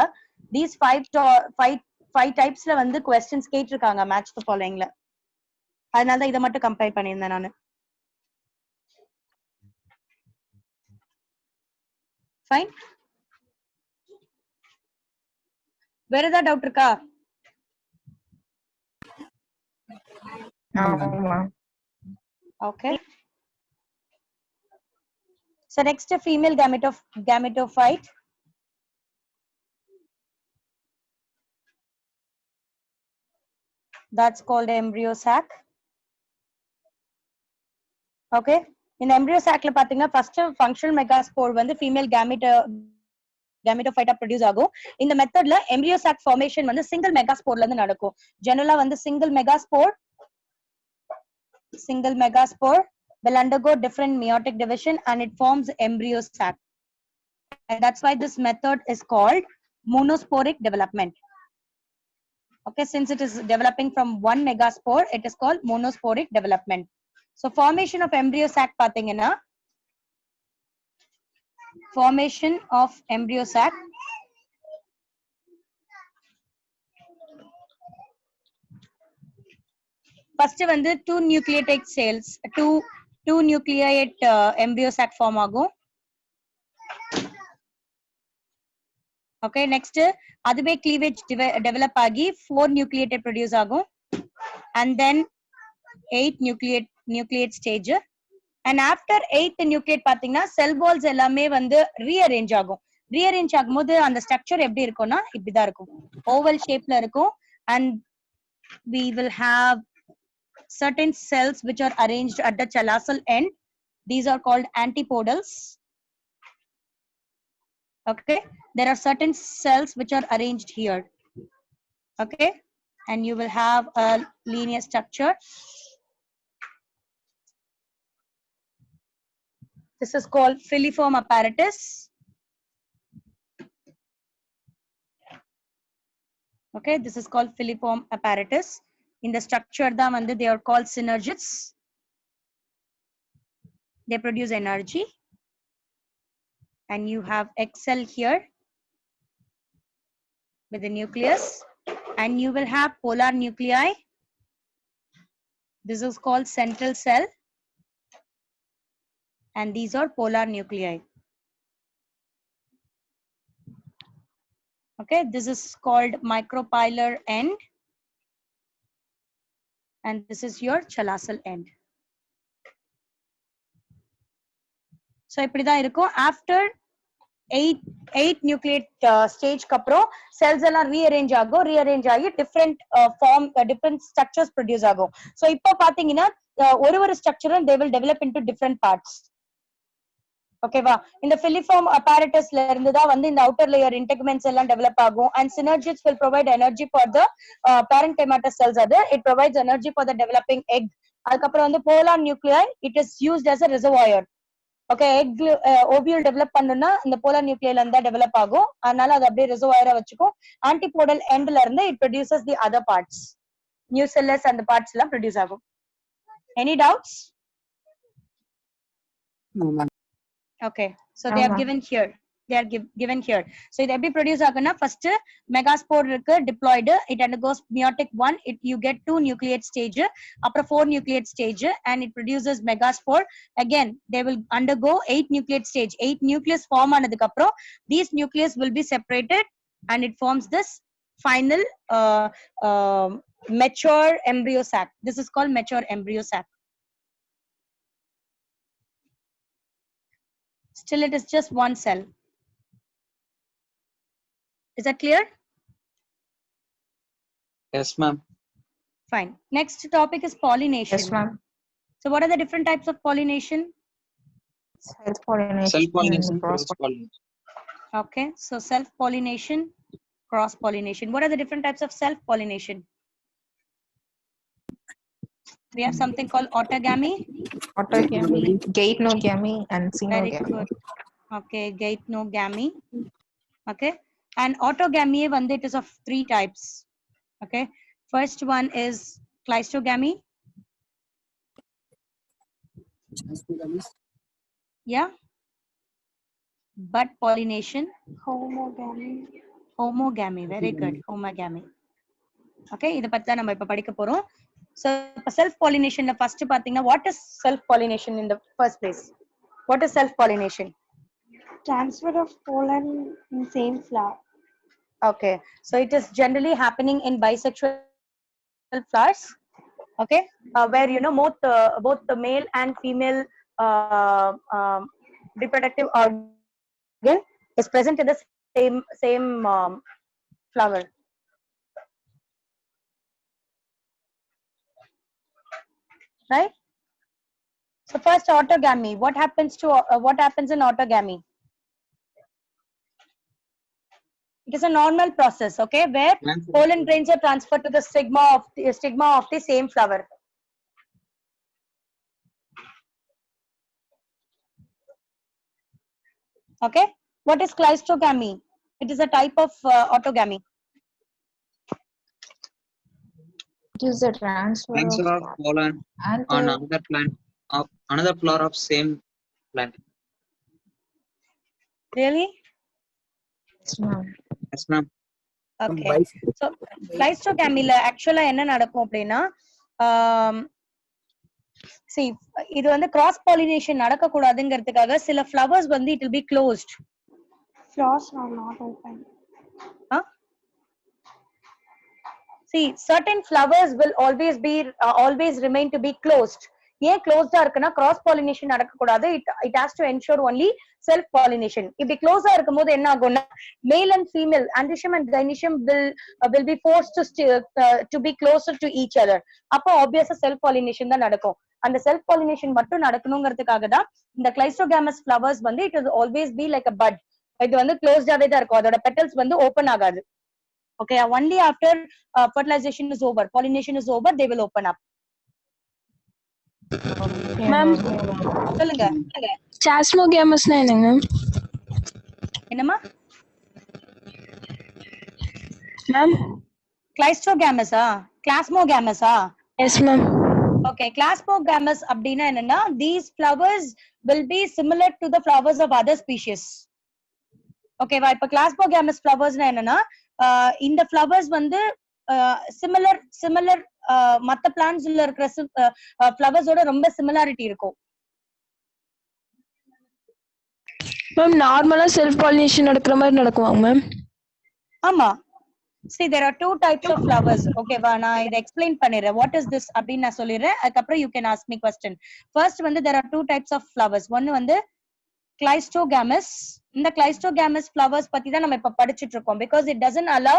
தீஸ் ஃபைவ் டைப்ஸ்ல வந்து கொஸ்டின்ஸ் கேட்டிருக்காங்க மேட்ச் தி ஃபாலோயிங்ல. அதனால தான் இதை மட்டும் கம்பேர் பண்ணியிருந்தேன் நானு. ஃபைன். வேற ஏதாவது டவுட் இருக்கா? Okay. So next, a female gametophyte. That's called embryo sac. Okay. In embryo sac la pathina first functional megaspore வந்து female gametophyte produce ஆகும். இந்த மெத்தட்ல embryo sac formation வந்து single megaspore ல இருந்து நடக்கும். ஜெனரலா வந்து single megaspore will undergo different meiotic division and it forms embryo sac. And that's why this method is called monosporic development. Okay, since it is developing from one megaspore, it is called monosporic development. So formation of embryo sac pathina, formation of embryo sac first வந்து two nucleate cells, two nucleate embryo sac form ஆகும். Okay, next அதுவே cleavage develop ஆகி 4 nucleate produce ஆகும். And then 8 nucleate stage. And after 8th nucleate பாத்தீங்கன்னா cell walls எல்லாமே வந்து rearrange ஆகும். rearrange ஆகும்போது அந்த structure எப்படி இருக்கும்னா இப்படிதான் இருக்கும். oval shapeல இருக்கும். And we will have certain cells which are arranged at the chalazal end. These are called antipodals. Okay, there are certain cells which are arranged here. Okay, and you will have a linear structure. This is called filiform apparatus. Okay, this is called filiform apparatus. In the structure da vandu they are called synergids. They produce energy. And you have egg cell here with the nucleus, and you will have polar nuclei. This is called central cell, and these are polar nuclei. Okay, this is called micropylar end, and this is your chalazal end. So இப்படிதான் இருக்கும். After 8 nucleate stage அப்புறம் cells எல்லாம் rearrange ஆகி different structures produce ஆகும். So இப்போ பாத்தீங்கன்னா ஒரு structure they will develop into different parts. ஓகேவா? இந்த filiform apparatusல இருந்து தான் வந்து இந்த outer layer integuments எல்லாம் develop ஆகும். And synergids will provide energy for the parenchymatous cells. It provides energy for the developing egg. அதுக்கப்புறம் வந்து polar nuclei, it is used as a reservoir. Okay, egg ovule develop பண்ணனும்னா இந்த polar nuclei ல இருந்தா develop ஆகும். அதனால அது அப்படியே reservoir வச்சுக்கும். Antipodal end ல இருந்து it produces the other parts. Nucellus and the parts எல்லாம் produce ஆகும். Any doubts? No, ma'am. Okay, so they are given here. They are given here. So இது எப்படி produce ஆகும்னா first megaspore இருக்கு diploid, it undergoes meiotic 1, you get 2 nucleate stage, அப்புறம் 4 nucleate stage, and it produces megaspore. Again they will undergo 8 nucleate stage. 8 nucleus form ஆனதுக்கு அப்புறம் these nucleus will be separated and it forms this final mature embryo sac. This is called mature embryo sac. Still it is just one cell. Is that clear? Yes, ma'am. Fine. Next topic is pollination. Yes, ma'am. So what are the different types of pollination? Self-pollination. Self-pollination, and cross-pollination. Okay, so self-pollination, cross-pollination. What are the different types of self-pollination? We have something called autogamy. Autogamy, gatenogamy, and Very xenogamy. good. Okay, gatenogamy. Okay, and autogamy one, it is of 3 types. Okay, first one is cleistogamy. Yeah, bud pollination. Homogamy. Very good. Homogamy. Okay, இத பத்தி தான் நம்ம இப்ப படிக்க போறோம். So self pollination first பாத்தீங்கன்னா what is self pollination in the first place? What is self pollination? Transfer of pollen in same flower. Okay, so it is generally happening in bisexual flowers. Okay, where both the male and female reproductive organ is present in the same flower. Right? So first autogamy. What happens in autogamy? It is a normal process, okay, where pollen grains are transferred to the stigma of the same flower. Okay, what is cleistogamy? It is a type of autogamy. It is a transfer of pollen and on another plant of another flower of same plant. Really? Yes, ma'am. Yes, ma'am. Okay, so cleistogamy la actually enna nadakum appadina see இது வந்து cross pollination நடக்க கூடாதுங்கிறதுக்காக சில flowers வந்து it will be closed. Flowers are not open. Huh? See, certain flowers will always remain to be closed. ஏன் closed ஆ இருக்குன்னா cross pollination நடக்க கூடாது. It has to ensure only self pollination. இப்படி close ஆ இருக்கும்போது என்ன ஆகும்னா male and female androecium and gynoecium will be forced to be closer to each other. அப்போ obviously self pollination தான் நடக்கும். அந்த self pollination மட்டும் நடக்கணுங்கிறதுக்காக தான் இந்த cleistogamous flowers வந்து it will always be like a bud. இது வந்து closed ஆவே தான் இருக்கும். அதோட petals வந்து open ஆகாது. Okay, only after fertilization is over, pollination is over, they will open up. Ma'am, சொல்லுங்க. Chasmogamous na என்னங்க? என்னம்மா? Ma'am? Cleistogamous ஆ? Plasmogamous ஆ? Yes, ma'am. Okay, Plasmogamous அப்படின்னா என்னன்னா these flowers will be similar to the flowers of other species. Okay, வா இப்ப Plasmogamous flowers என்னன்னா இந்த flowers வந்து சிமிலர் மத்த பிளான்ட்ஸ்ல இருக்கிற ஃப்ளவர்ஸோட ரொம்ப சிமிலாரிட்டி இருக்கும். மேம் நார்மலா செல்ஃப் பாலினேஷன் நடக்கிற மாதிரி நடக்குவாங்க மேம்? ஆமா. See, there are 2 types of flowers. Okay, வா நான் இத எக்ஸ்பிளைன் பண்ணிறேன். What is this அப்படினு நான் சொல்லிறேன். அதுக்கு அப்புறம் you can ask me question. First வந்து there are 2 types of flowers. ஒன்னு வந்து cleistogamous. இந்த cleistogamous flowers பத்தி தான் நம்ம இப்ப படிச்சிட்டு இருக்கோம் because it doesn't allow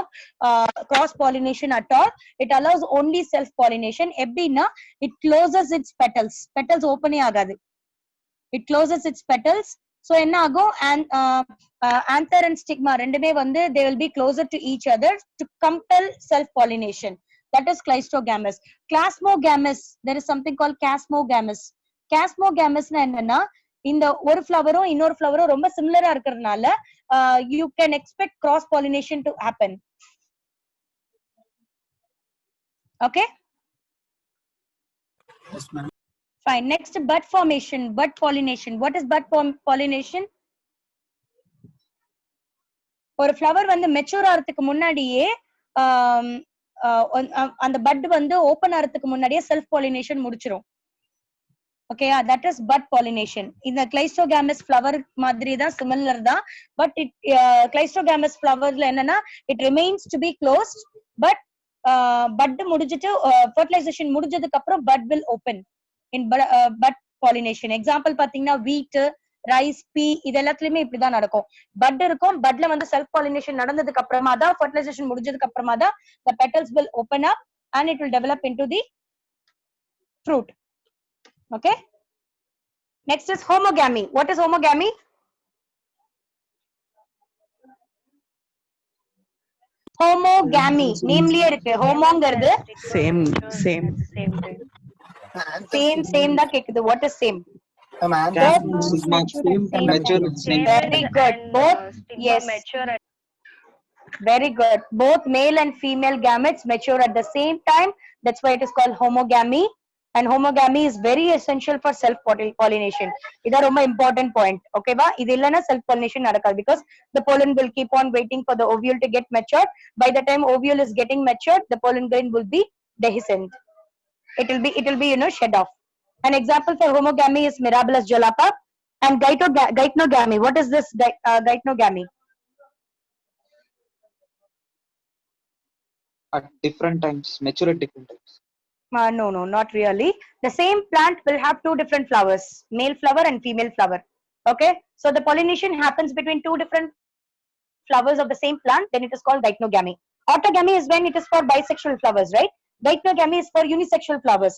cross pollination at all. It allows only self pollination. எப்படின்னா it closes its petals open ஆகாது. It closes its petals. So என்ன ஆகும் anther and stigma ரெண்டுமே வந்து they will be closer to each other to compel self pollination. That is cleistogamous. Plasmogamous, there is something called chasmogamous. Chasmogamous னா என்னன்னா இந்த ஒரு ஃப்ளவரும் இன்னொரு ஃப்ளவரும் ரொம்ப சிமிலரா இருக்கிறதுனால you can expect cross pollination to happen. Okay? Yes, ma'am. Fine. Next, bud formation, bud pollination. What is bud pollination? ஒரு flower வந்து mature ஆகிறதுக்கு முன்னாடியே அந்த பட் வந்து ஓபன் ஆகிறதுக்கு முன்னாடியே செல்ஃப் பாலினேஷன் முடிச்சிரும். Okay, that is bud pollination. In the cleistogamous flower மாதிரி தான் similar தான், but it cleistogamous flowersல என்னன்னா it remains to be closed, but bud முடிஞ்சிட்டு fertilization முடிஞ்சதுக்கு அப்புறம் bud will open in bud pollination. Example பாத்தீங்கன்னா wheat, rice, pea இது எல்லாத்துலயுமே இப்படிதான் நடக்கும். bud இருக்கும், budல வந்து self pollination நடந்ததுக்கு அப்புறமா தான் fertilization முடிஞ்சதுக்கு அப்புறமா தான் the petals will open up and it will develop into the fruit. Okay, next is homogamy. What is homogamy? Homogamy, nameலயே இருக்கு. ஹோமோங்கிறது Same. Same தான் கேக்குது. What is same? Ma'am, answer Both same. Sigma mature same at same mature time. at the same Very time. good. Both, stigma yes. mature at Very good. Both male and female gametes mature at the same time. That's why it is called homogamy. And homogamy is very essential for self pollination. This is important point. Okay, ba? This is self pollination because the pollen will keep on waiting for the ovule to get matured. By the time ovule is getting matured, the pollen grain will be dehiscent. It will be shed off. An example for homogamy is Mirabilis jalapa and gytnogamy. What is this gytnogamy? At different times, mature at different times. No, not really. The same plant will have two different flowers, male flower and female flower. Okay, so the pollination happens between two different flowers of the same plant, then it is called gytnogamy. Autogamy is when it is for bisexual flowers, right? Gytnogamy is for unisexual flowers.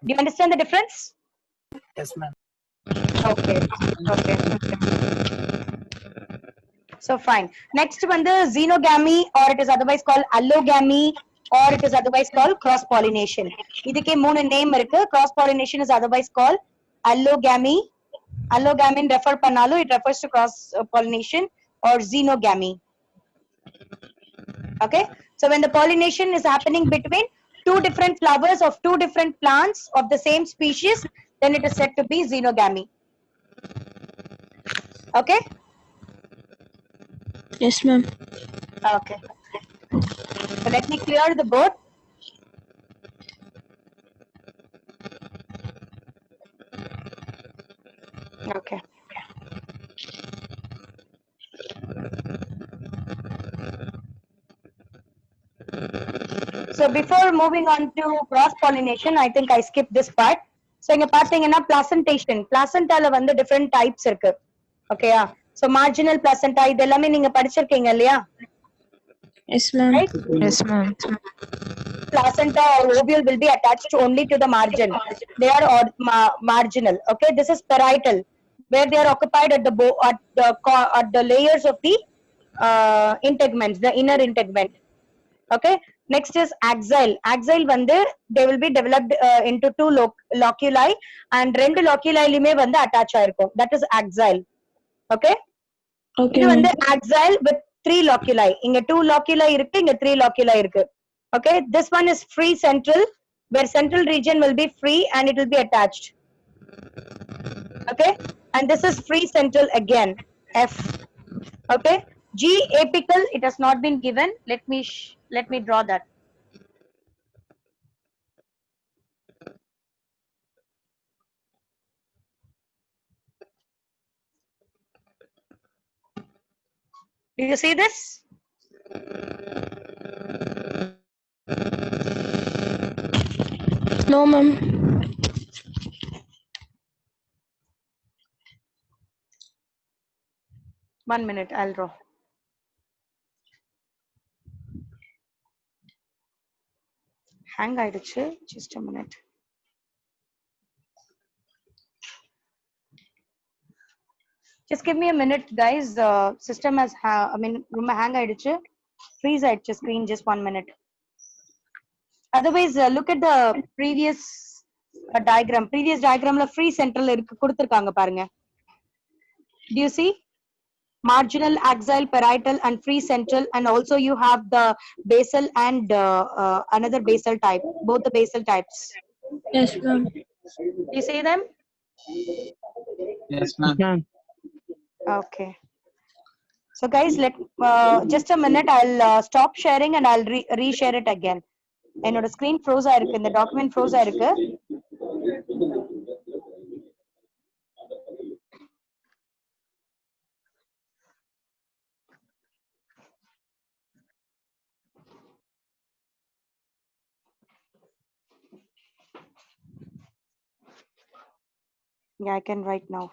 Do you understand the difference? Yes, ma'am. Okay. So fine. Next one, the xenogamy, or it is otherwise called allogamy, or it is otherwise called cross pollination. இதுக்கே மூணு name இருக்கு. Cross pollination is otherwise called allogamy. Allogamy refer பண்ணாலும் it refers to cross pollination or xenogamy. Okay, so when the pollination is happening between two different flowers of two different plants of the same species, then it is said to be xenogamy. Okay. Yes, ma'am. Okay, so let me clear the board. Okay. So before moving on to cross pollination, I think I skipped this part. So இங்க பாத்தீங்கன்னா placentation, placentaல வந்து different types இருக்கு. Okay, so marginal placenta இது எல்லாமே நீங்க படிச்சிருக்கீங்க இல்லையா? Yes, ma'am. Right? Yes, ma'am. Placenta or ovule will be attached only to the margin. They are marginal. Okay, this is parietal, where they are occupied at the layers of the integuments, the inner integument. Okay, next is axile. Axile வந்து they will be developed into two loculi and ரெண்டு loculi-லுமே வந்து attach ஆயிருக்கும். That is axile. Okay, Okay, இது ma'am. வந்து axile with three loculi. இங்க two loculi இருக்கு, இங்க three loculi இருக்கு. Okay, this one is free central, where central region will be free and it will be attached. Okay, and this is free central again, F. Okay, G apical, it has not been given. Let me draw that. Do you see this? No, ma'am. One minute, I'll draw. Hang ஆயிடுச்சு. Just a minute. Just give me a minute, guys. System has ரொம்ப hang ஆயிடுச்சு. Freeze ஆயிடுச்சு screen. Just 1 minute. Otherwise, look at the previous diagram. Previous diagramல free central இருக்கு கொடுத்திருக்காங்க பாருங்க. Do you see? Marginal, axial, parietal, and free central, and also you have the basal and another basal type. Both the basal types. Yes, ma'am. Do you see them? Yes, ma'am. Okay. So guys, just a minute. I'll stop sharing and I'll reshare it again. என்னோட screen froze ஆயிருக்கு, இந்த document froze ஆயிருக்கு. Yeah, I can write now.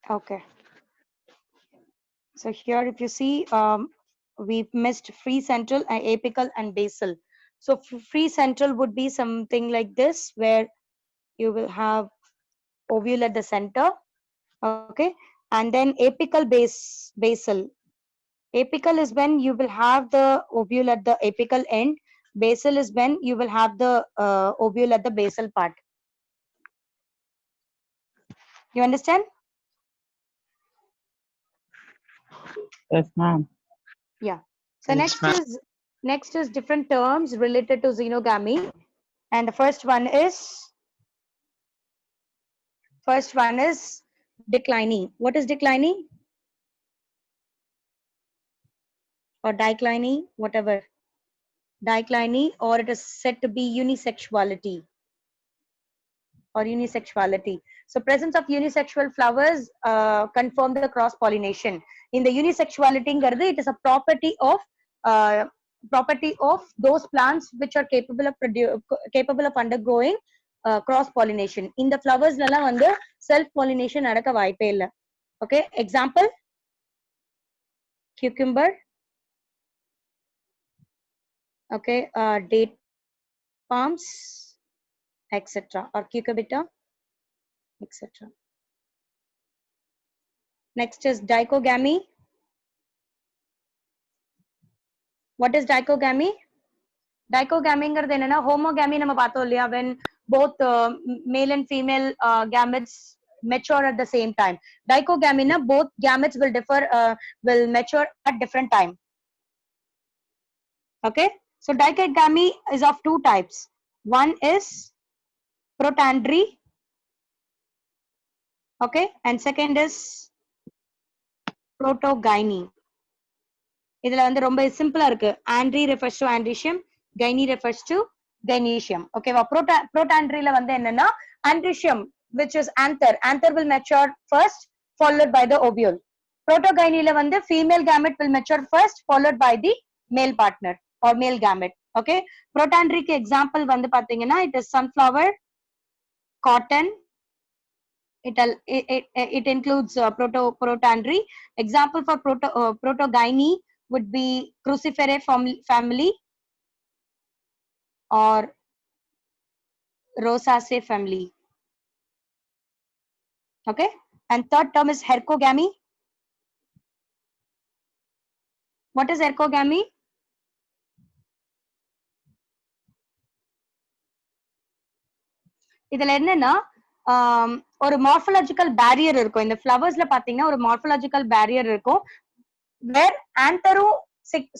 Okay. So here, if you see, we've missed free central, apical, and basal. So free central would be something like this, where you will have ovule at the center, okay, and then apical basal. Apical is when you will have the ovule at the apical end. Basal is when you will have the ovule at the basal part. You understand? Yes, ma'am. Yeah. So Yes, ma'am. next is different terms related to xenogamy, and the first one is declining. What is declining? Or diclining, whatever. Diclining, or it is said to be unisexuality. Or unisexuality. So presence of unisexual flowers confirm the cross pollination. In the unisexuality, it is a property of those plants which are capable of undergoing cross pollination. In the flowers lala vandu self pollination nadakka vaipe illa. Okay, example, cucumber, okay, date palms, etc., or cucurbita, etc. Next is dichogamy. What is dichogamy? Dichogamyங்கிறது என்னன்னா homogamy நம்ம பார்த்தோம் இல்லையா, when both male and female gametes mature at the same time. Dichogamy na both gametes will mature at different time. Okay, so dichogamy is of two types. One is protandry, okay, and second is protogyny. இதுல வந்து ரொம்ப சிம்பிளா இருக்கு. Andry refers to andrecium, gyne refers to gynecium. ஓகேவா? protandryல வந்து என்னன்னா andrecium, which is anther will mature first followed by the ovule. Protogynyல வந்து female gamete will mature first followed by the male partner or male gamete. Okay, protandryக்கு example வந்து பாத்தீங்கன்னா it is sunflower, cotton. It includes protandry. Example for protogyny would be Cruciferae family or Rosaceae family. Okay, and third term is hercogamy. What is hercogamy? இதுல என்னன்னா ஒரு morphological barrier இருக்கும். இந்த ஃப்ளவர்ஸ்ல பாத்தீங்கன்னா ஒரு morphological barrier இருக்கும், வேர் ஆந்தரும்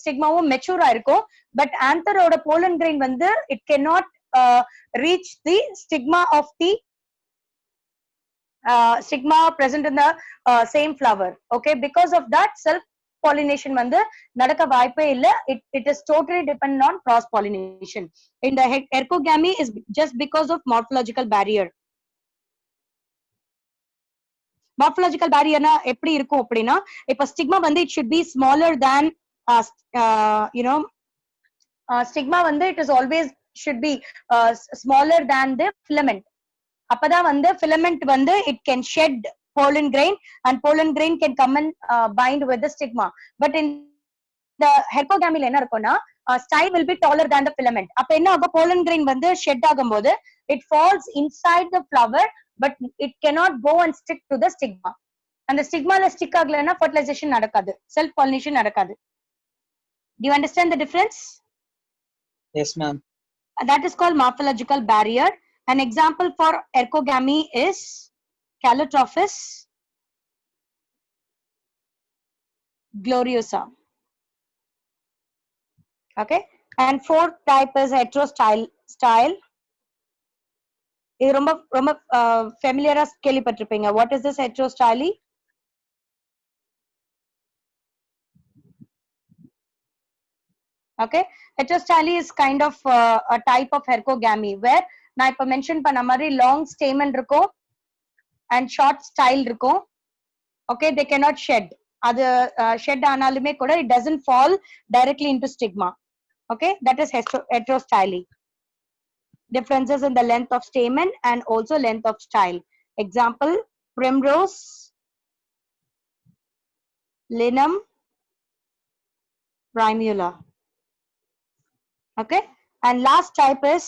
ஸ்டிக்மாவும் மெச்சூரா இருக்கும். பட் ஆந்தரோட போலன் கிரெயின் வந்து it can not reach the stigma of the stigma present in the same flower. Okay, because of that self pollination வந்து நடக்க வாய்ப்பே இல்ல. It is totally dependent on cross pollination. In the hercogamy is just because of morphological barrier. Morphological barrier na எப்படி இருக்கும் அப்படின்னா, இப்ப stigma வந்து it should be smaller than stigma வந்து it is always should be smaller than the filament. அப்பதான் வந்து filament வந்து it can shed pollen grain and pollen grain can come and bind with the stigma. But in the hercogamy என்ன இருக்கும்னா style will be taller than the filament. அப்ப என்ன ஆகும், pollen grain வந்து shed ஆகும்போது it falls inside the flower but it cannot go and stick to the stigma. அந்த ஸ்டிக்மால stick ஆகலன்னா fertilization நடக்காது, self pollination நடக்காது. Do you understand the difference? Yes, ma'am. That is called morphological barrier. An example for hercogamy is Calotropis gloriosa. Okay, and fourth type is heterostyle. இது ரொம்ப ரொம்ப ஃபெமிலியரா கேள்விப்பட்டிருப்பீங்க. What is this heterostyle? Okay, heterostyle is kind of a type of hercogamy where நான் இப்ப mention பண்ண மாதிரி long stamen இருக்கும் and short style இருக்கும். Okay, they cannot shed. அது shed ஆனாலுமே கூட it doesn't fall directly into stigma. Okay, that is heterostyly. Differences in the length of stamen and also length of style. Example, primrose, linum, primula. Okay, and last type is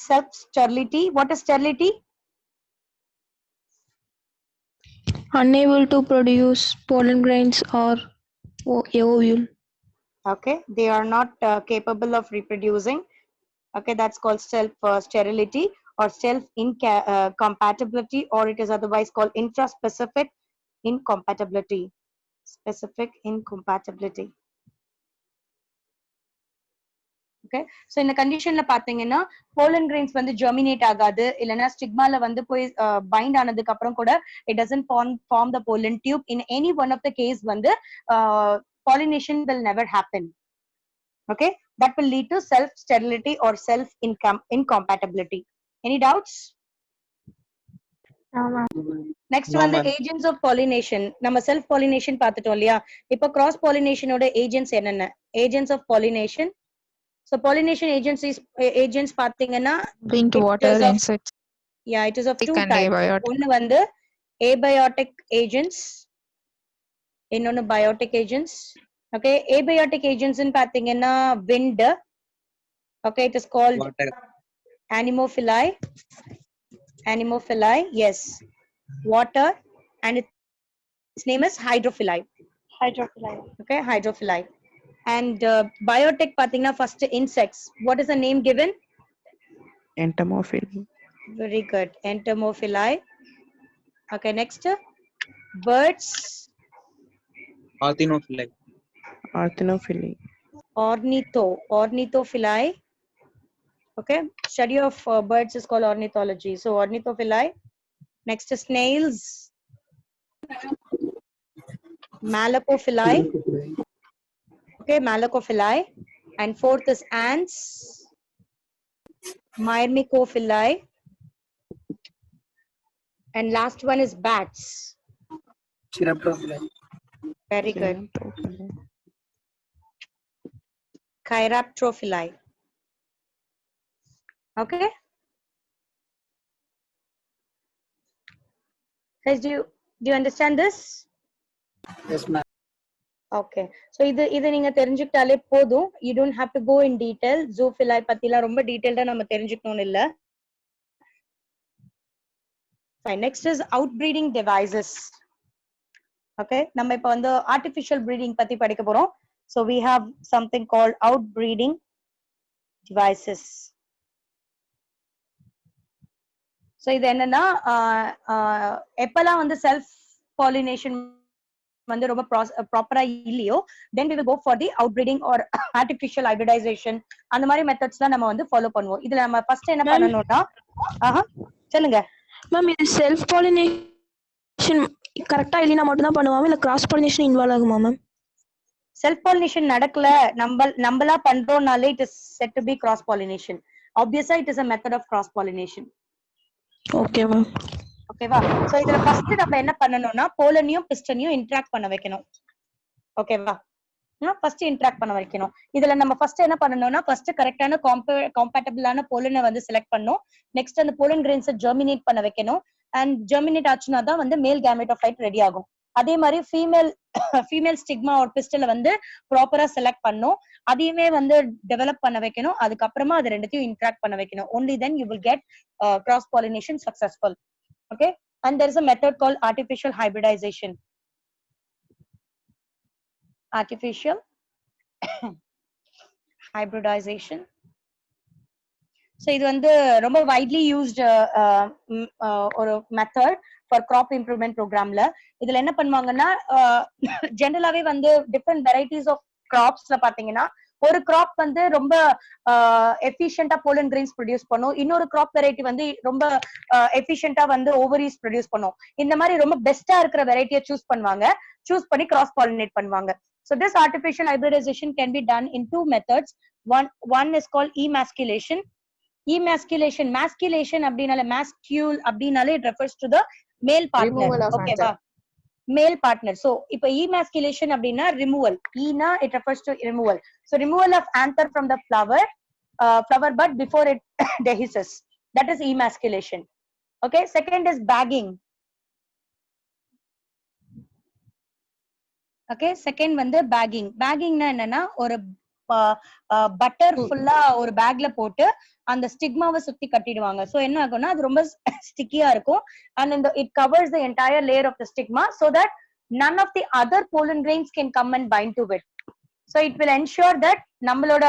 self-sterility. What is sterility? Unable to produce pollen grains or ovule. Okay, they are not capable of reproducing. Okay, that's called self-sterility or self-incompatibility, or it is otherwise called intraspecific incompatibility. Specific incompatibility. Okay, so இந்த கண்டிஷன்ல பாத்தீங்கன்னா pollen grains வந்து germinate ஆகாது, இல்லனா ஸ்டிக்மால வந்து போய் bind ஆனதுக்கு அப்புறம் கூட it doesn't form the pollen tube. In any one of the case வந்து pollination will never happen. Okay, that will lead to self sterility or self incompatibility. Any doubts? Next No, வந்து ma'am. agents of pollination. நம்ம self pollination பார்த்துட்டோம் இல்லையா? இப்போ cross pollination ஓட agents என்னென்ன? Agents of pollination. So pollination agents பாத்தீங்கன்னா Bring to water, of, insects, yeah, it is of two and types. abiotic. ஒன்னு வந்து abiotic agents, இன்னொன்னு biotic agents. Okay, abiotic agents ன்னு பாத்தீங்கன்னா wind. Okay, it is called Water. Anemophili, yes, water, and its name is hydrophili. Okay, hydrophili. And biotic pathina first insects. What is the name given? Entomophily. Very good, entomophili. Okay, next birds. Ornithophili. Ornithophily. Ornithophili. Okay, study of birds is called ornithology. So ornithophili. Next is snails. Malacophili. Okay, malacophili. And fourth is ants. Myrmecophili. And last one is bats. Chiroptophyli. Very good. Chiraptrophili. Okay. Guys, do you understand this? Yes, ma'am. Okay, so இது நீங்க தெரிஞ்சுக்கிட்டாலே போதும். You don't have to go in detail. Zoophili பத்திலாம் ரொம்ப டீடைல்டா நம்ம தெரிஞ்சுக்கணும் இல்ல. Fine. Next is outbreeding devices. Okay, நம்ம இப்ப வந்து artificial breeding பத்தி படிக்க போறோம். So we have something called outbreeding devices. So இது என்னன்னா எப்பெல்லாம் வந்து self pollination வந்து ரொம்ப ப்ராப்பரா இல்லையோ then we will go for the outbreeding or artificial hybridization. அந்த மாதிரி மெத்தட்ஸ்லாம் நம்ம வந்து ஃபாலோ பண்ணுவோம். இதுல நம்ம ஃபர்ஸ்ட் என்ன பண்ணனும்னா சொல்லுங்க மேம், இது செல்ஃப் பாலினேஷன் கரெக்டா இல்லைனா மட்டும் தான் பண்ணுவாங்க, இல்ல கிராஸ் பாலினேஷன் இன்வால்வ் ஆகுமா மேம்? செல்ஃப் பாலினேஷன் நடக்கல, நம்மளா பண்றோம்னாலே it is said to be cross pollination. Obviously it is a method of cross pollination. Okay ma'am. ஓகேவா? சோ இதுல ஃபர்ஸ்ட் நம்ம என்ன பண்ணனும்னா போலனையும் பிஸ்டனையும் இன்டராக்ட் பண்ண வைக்கணும். ஓகேவா? ஃபர்ஸ்ட் இன்டராக்ட் பண்ண வைக்கணும். இதுல நம்ம ஃபர்ஸ்ட் என்ன பண்ணனும்னா ஃபர்ஸ்ட் கரெக்ட்டான காம்பேட்டபிளான போலனை வந்து செலக்ட் பண்ணனும். நெக்ஸ்ட் அந்த போலன் கிரெயின்ஸ் ஜெர்மினேட் பண்ண வைக்கணும். அண்ட் ஜெர்மினேட் ஆச்சுனா தான் வந்து மேல் கேமெட்டோஃபைட் ரெடி ஆகும். அதே மாதிரி ஃபீமேல் ஸ்டிக்மா ஒரு பிஸ்டல வந்து ப்ராப்பரா செலக்ட் பண்ணனும். அதையுமே வந்து டெவலப் பண்ண வைக்கணும். அதுக்கு அப்புறமா அது ரெண்டுத்தையும் இன்டராக்ட் பண்ண வைக்கணும். only then you will get cross pollination successful. Okay, and there is a method called artificial hybridization. Artificial hybridization. So இது வந்து ரொம்ப widely used ஒரு method for crop improvement programல. இதுல என்ன பண்ணுவாங்கன்னா ஜெனரலாவே வந்து different varieties of cropsல பாத்தீங்கன்னா ஒரு crop வந்து ரொம்ப எஃபிஷியன்ட்டா போலன் கிரெயின்ஸ் ப்ரொடியூஸ் பண்ணும். இன்னொரு crop variety வந்து ரொம்ப எஃபிஷியன்ட்டா வந்து ஓவரீஸ் ப்ரொடியூஸ் பண்ணும். இந்த மாதிரி ரொம்ப பெஸ்டா இருக்கிற வெரைட்டியை சூஸ் பண்ணி கிராஸ் பாலினேட் பண்ணுவாங்க. So this artificial hybridization can be done in two methods. one is called emasculation. Masculation அப்படினால mascule அப்படினாலே it refers to the male partner. Removal of Okay anther. வா, male partner. So இப்ப emasculation அப்படினா removal. E-na it refers to removal. So removal of anther from the flower bud before it dehisces. That is emasculation. Okay, second is bagging. Okay, second வந்து பேக்கிங்னா என்னன்னா ஒரு butter ஃபுல்லா ஒரு பேக்ல போட்டு அந்த ஸ்டிக்மாவை சுத்தி கட்டிடுவாங்க. சோ என்ன ஆகும்னா அது ரொம்ப ஸ்டிக்கியா இருக்கும் and it covers the entire layer of the stigma so that none of the other pollen grains can come and bind to it. So it will ensure that நம்மளோட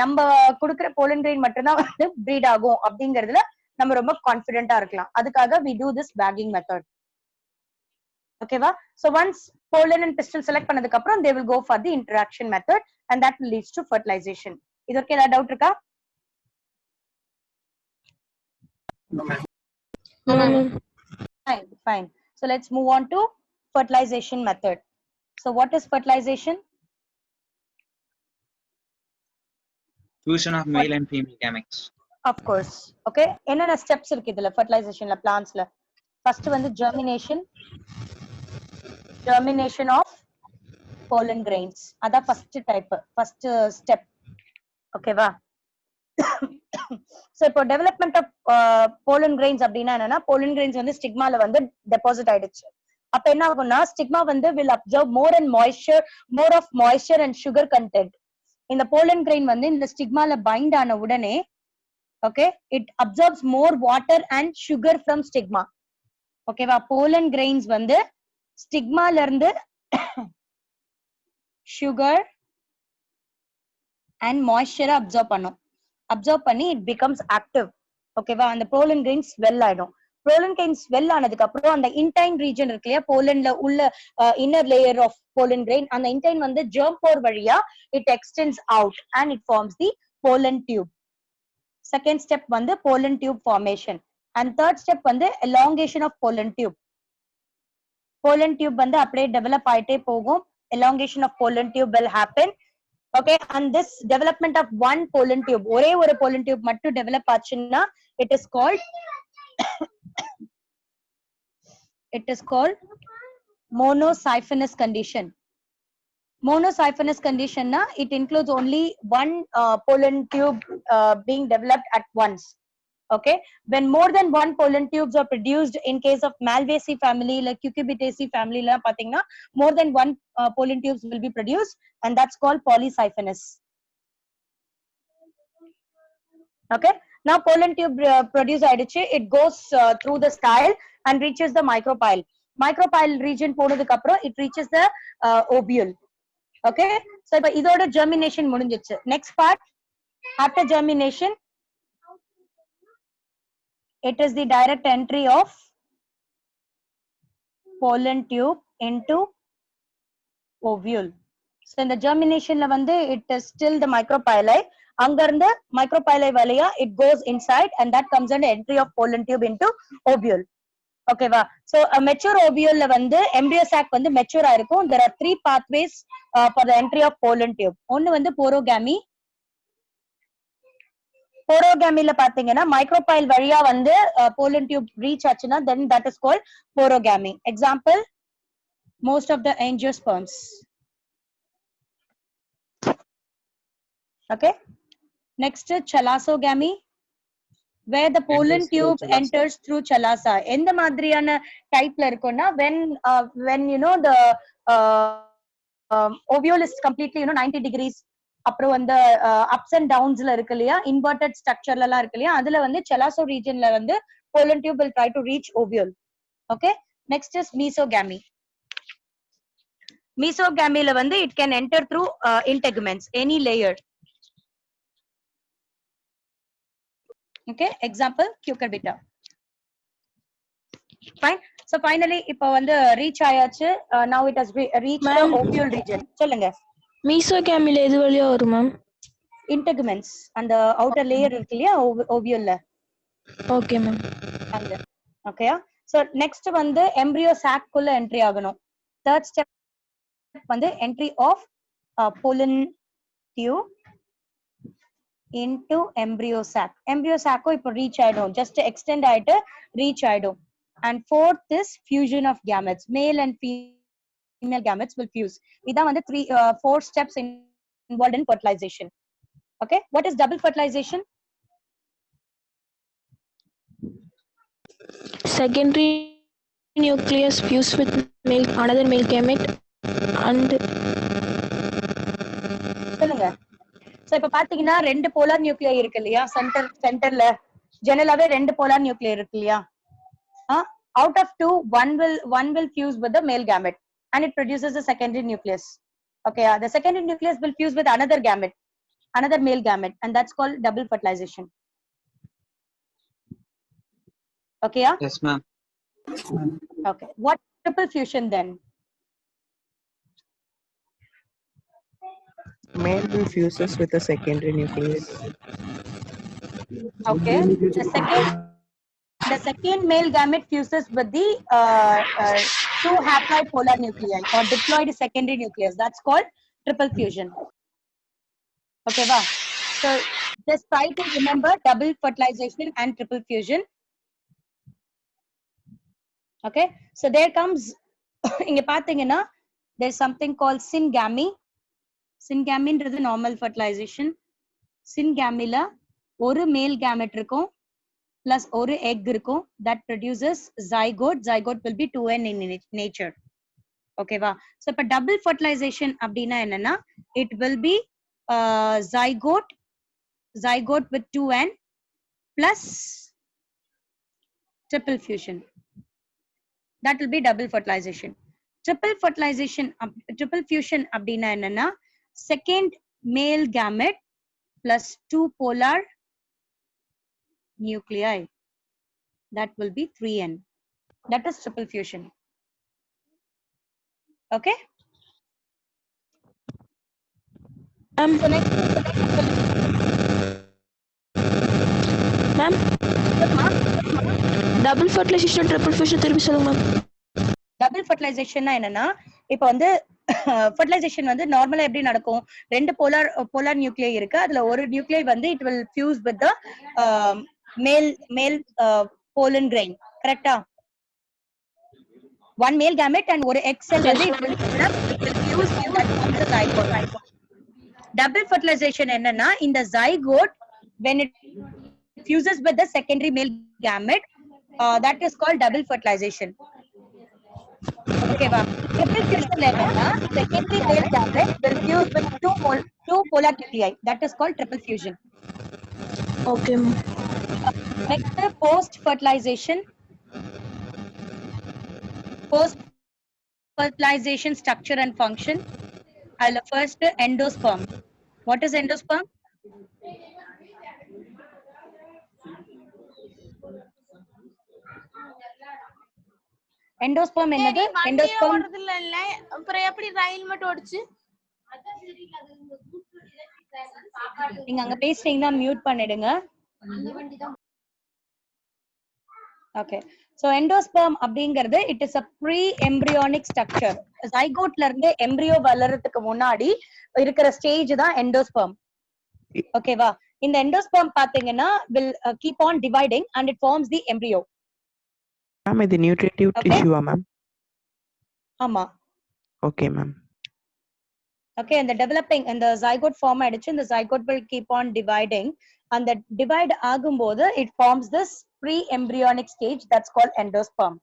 நம்ம கொடுக்கிற pollen grain மட்டும் தான் வந்து ப்ரீட் ஆகும் அப்படிங்கிறதுல நம்ம ரொம்ப கான்ஃபிடென்ட்டா இருக்கலாம். அதுக்காக we do this bagging method. Okay va? So once pollen and pistil select பண்ணதுக்கு அப்புறம் they will go for the interaction method and that leads to fertilization. இதற்கு ஏதாவது டவுட் இருக்கா? No, ma'am. No, ma'am. Fine. So let's move on to fertilization method. So what is fertilization? Fusion of male and female gametes. Of course. Okay, என்னென்ன steps இருக்கு இதுல fertilizationல பிளான்ட்ஸ்ல? First வந்து germination of pollen grains. அதான் first step. Okay வா? So இப்போ development of pollen grains அப்படின்னா என்னன்னா pollen grains வந்து ஸ்டிக்மால வந்து டெபாசிட் ஆயிடுச்சு. அப்ப என்ன ஆகும்னா ஸ்டிக்மா வந்து will absorb more of moisture and sugar content. இந்த pollen grain வந்து இந்த ஸ்டிக்மால பைண்ட் ஆன உடனே okay it absorbs more water and sugar from stigma. Okay வா? pollen grains வந்து ஸ்டிக்மால இருந்து sugar and moisture absorb பண்ணி it becomes active. Okay வா? அந்த pollen grains swell ஆயிடும். pollen grains swell ஆனதுக்கு அப்புறம் அந்த intine region இருக்கு இல்லையா, pollenல உள்ள inner layer of pollen grain, அந்த intine வந்து germ pore வழியா it extends out and it forms the pollen tube. Second step வந்து pollen tube formation and third step வந்து elongation of pollen tube. pollen tube வந்து அப்படியே develop ஆயிட்டே போகும். elongation of pollen tube will happen. Okay, and this development of one pollen tube, ஒரே ஒரு pollen tube மட்டும் develop ஆச்சுன்னா it is called monosiphonous condition. Monosiphonous condition na it includes only one pollen tube being developed at once. Okay, when more than one pollen tubes are produced in case of Malvaceae family like Cucurbitaceae family la pathina more than one pollen tubes will be produced and that's called polysiphonous. Okay, now pollen tube produce aiduchu, it goes through the style and reaches the micropyle region ponadukku appuram it reaches the ovule. Okay, so ipo idoda germination mudinjichu. Next part, after germination it is the direct entry of pollen tube into ovule. So in the germination la vande it is still the micropyllae, anga irundha micropyllae valiya it goes inside and that comes an entry of pollen tube into ovule. Okay va? So a mature ovule la vande embryo sac vande mature aayirukkum. There are three pathways for the entry of pollen tube. One vande porogamy. porogamy-ல பாத்தீங்கன்னா micropyle வழியா வந்து pollen tube reach ஆச்சுன்னா then that is called porogamy. Example, most of the angiosperms. Okay, next chalassogamy, where the pollen tube enters through chalaza. எந்த மாதிரியான டைப்ல இருக்கும்னா when you know the ovule is completely 90 degrees, அப்புறம் வந்து ups and downsல இருக்கு இல்லையா, inverted structureல எல்லாம் இருக்கு இல்லையா, அதுல வந்து chalazo regionல வந்து pollen tube will try to reach ovule. Okay, next is mesogamy. Mesogamy-ல வந்து it can enter through integuments, any layer. Okay, example cucurbita. Fine. So finally இப்போ வந்து reach ஆயாச்சு. Now it has reached the ovule region. சொல்லுங்க. மீசோகேமில எது வழியா வரும் ma'am? integuments அந்த outer layer இருக்கு இல்லையா ovule. Okay ma'am. அங்க. ஓகேயா? So next வந்து embryo sac குள்ள entry ஆகணும். Third step வந்து entry of pollen tube into embryo sac. Embryo sac இப்போ reach ஆயிடும், just extend ஆயிட்டு reach ஆயிடும். And fourth is fusion of gametes. Male and female gametes will fuse. இதான் வந்து four steps involved in fertilization. Okay, what is double fertilization? Secondary nucleus fused with another male gamete and சொல்லுங்க. So இப்ப பாத்தீங்கன்னா ரெண்டு polar நியூக்ளியை இருக்கு இல்லையா, சென்டர்ல ஜெனரலாவே ரெண்டு போலார் நியூக்ளியை இருக்கு இல்லையா. Out of two, one will fuse with the male gamete and it produces a secondary nucleus. Okay, the secondary nucleus will fuse with another gamete, another male gamete, and that's called double fertilization. Okay, yeah? Yes, ma'am. Okay, what triple fusion then? Male will fuses with a secondary nucleus. Okay, the second male gamete fuses with the two haploid polar nuclei or diploid secondary nucleus. That's called triple fusion. Okay, wow. So just try to remember double fertilization and triple fusion. Okay, so there comes இங்க பாத்தீங்கன்னா there's something called syngamy. Syngamy ன்றது normal fertilization. Syngamy ல ஒரு male gamete இருக்கும் plus ஒரு egg இருக்கும், that produces zygote. Zygote will be 2n in nature. Okay வா. So இப்ப double fertilization அப்படின்னா என்னன்னா, it will be zygote with 2n plus triple fusion. That will be double fertilization. Triple fusion அப்படின்னா என்னன்னா, second male gamete plus two polar nuclei. That will be 3n. That is triple fusion. Okay. So next, ma'am, double fertilization and triple fusion திருப்பி சொல்லுங்க ma'am. Double ஃபர்டிலைசேஷன்னா என்னன்னா, இப்போ வந்து fertilisation வந்து நார்மலா எப்படி நடக்கும், ரெண்டு போலார் நியூக்ளியை இருக்கு, அதுல ஒரு நியூக்ளியை வந்து it will fuse with the male pollen grain. கரெக்டா? One male gamete and ஒரு egg cell வந்து it will fuse in that form the zygote. Double fertilization என்னன்னா, இந்த zygote when it fuses with the secondary male gamete, that is called double fertilization. Okay va. Triple fusion என்னன்னா, secondary male gamete will fuse with two polar nuclei. That is called triple fusion. Okay ma'am. Next, post fertilization. Post fertilization structure and function. I'll first endosperm. What is endosperm? Endosperm என்னது? Endosperm அப்புறம் எப்படி ரயில் மட்டும் ஓடுச்சு? நீங்க அங்க பேசுறீங்கன்னா mute பண்ணிடுங்க. Okay, so endosperm அப்படிங்கிறது it is a pre-embryonic structure. Zygote ல இருந்து embryo வளர்றதுக்கு முன்னாடி இருக்கிற ஸ்டேஜ் தான் endosperm. ஓகேவா? இந்த endosperm பாத்தீங்கன்னா will keep on dividing and it forms the embryo. Ma'am, இது nutritive tissue ma'am? ஆமா. Okay ma'am. Okay, and the developing and the zygote form ஆயிடுச்சு, the zygote will keep on dividing and the divide ஆகும்போது it forms this pre-embryonic stage that's called endosperm.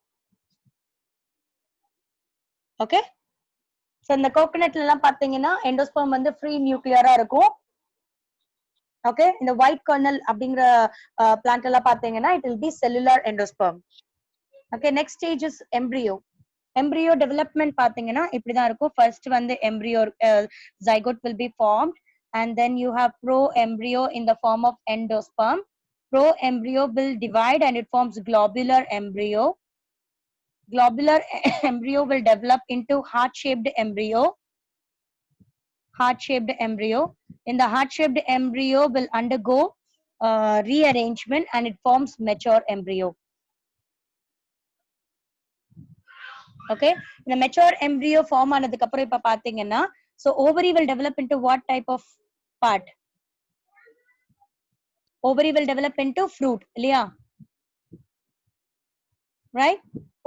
Okay, so இந்த கோகனட்ல எல்லாம் பாத்தீங்கன்னா endosperm வந்து free nuclear இருக்கும். Okay, இந்த white kernel அப்படிங்கிற plant எல்லாம் பாத்தீங்கன்னா it will be cellular endosperm. Okay, next stage is embryo. Embryo development பாத்தீங்கன்னா இப்படிதான் இருக்கும். First வந்து embryo zygote will be formed and then you have pro-embryo in the form of endosperm. Pro-embryo will divide and it forms globular embryo. Globular embryo will develop into heart-shaped embryo. Heart-shaped embryo. In the heart-shaped embryo will undergo rearrangement and it forms mature embryo. Okay, the mature embryo form ஆனதுக்கு அப்புறம் இப்ப பாத்தீங்கன்னா, so ovary will develop into what type of part? ovary will develop into fruit இல்லையா? Right?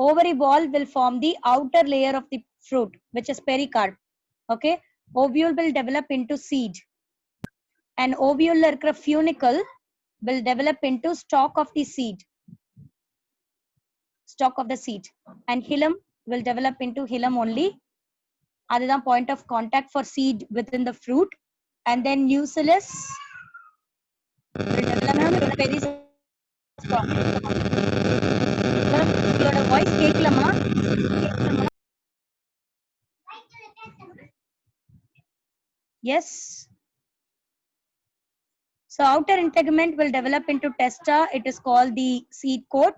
Ovary wall will form the outer layer of the fruit, which is pericarp. Okay? Ovule will develop into seed. And ovule இருக்கிற funicle will develop into stalk of the seed. Stalk of the seed. And hilum will develop into hilum only. That's point of contact for seed within the fruit. And then nucellus will develop into peristalk. உங்களோட voice கேட்கலமா? Yes. So outer integument will develop into testa. It is called the seed coat.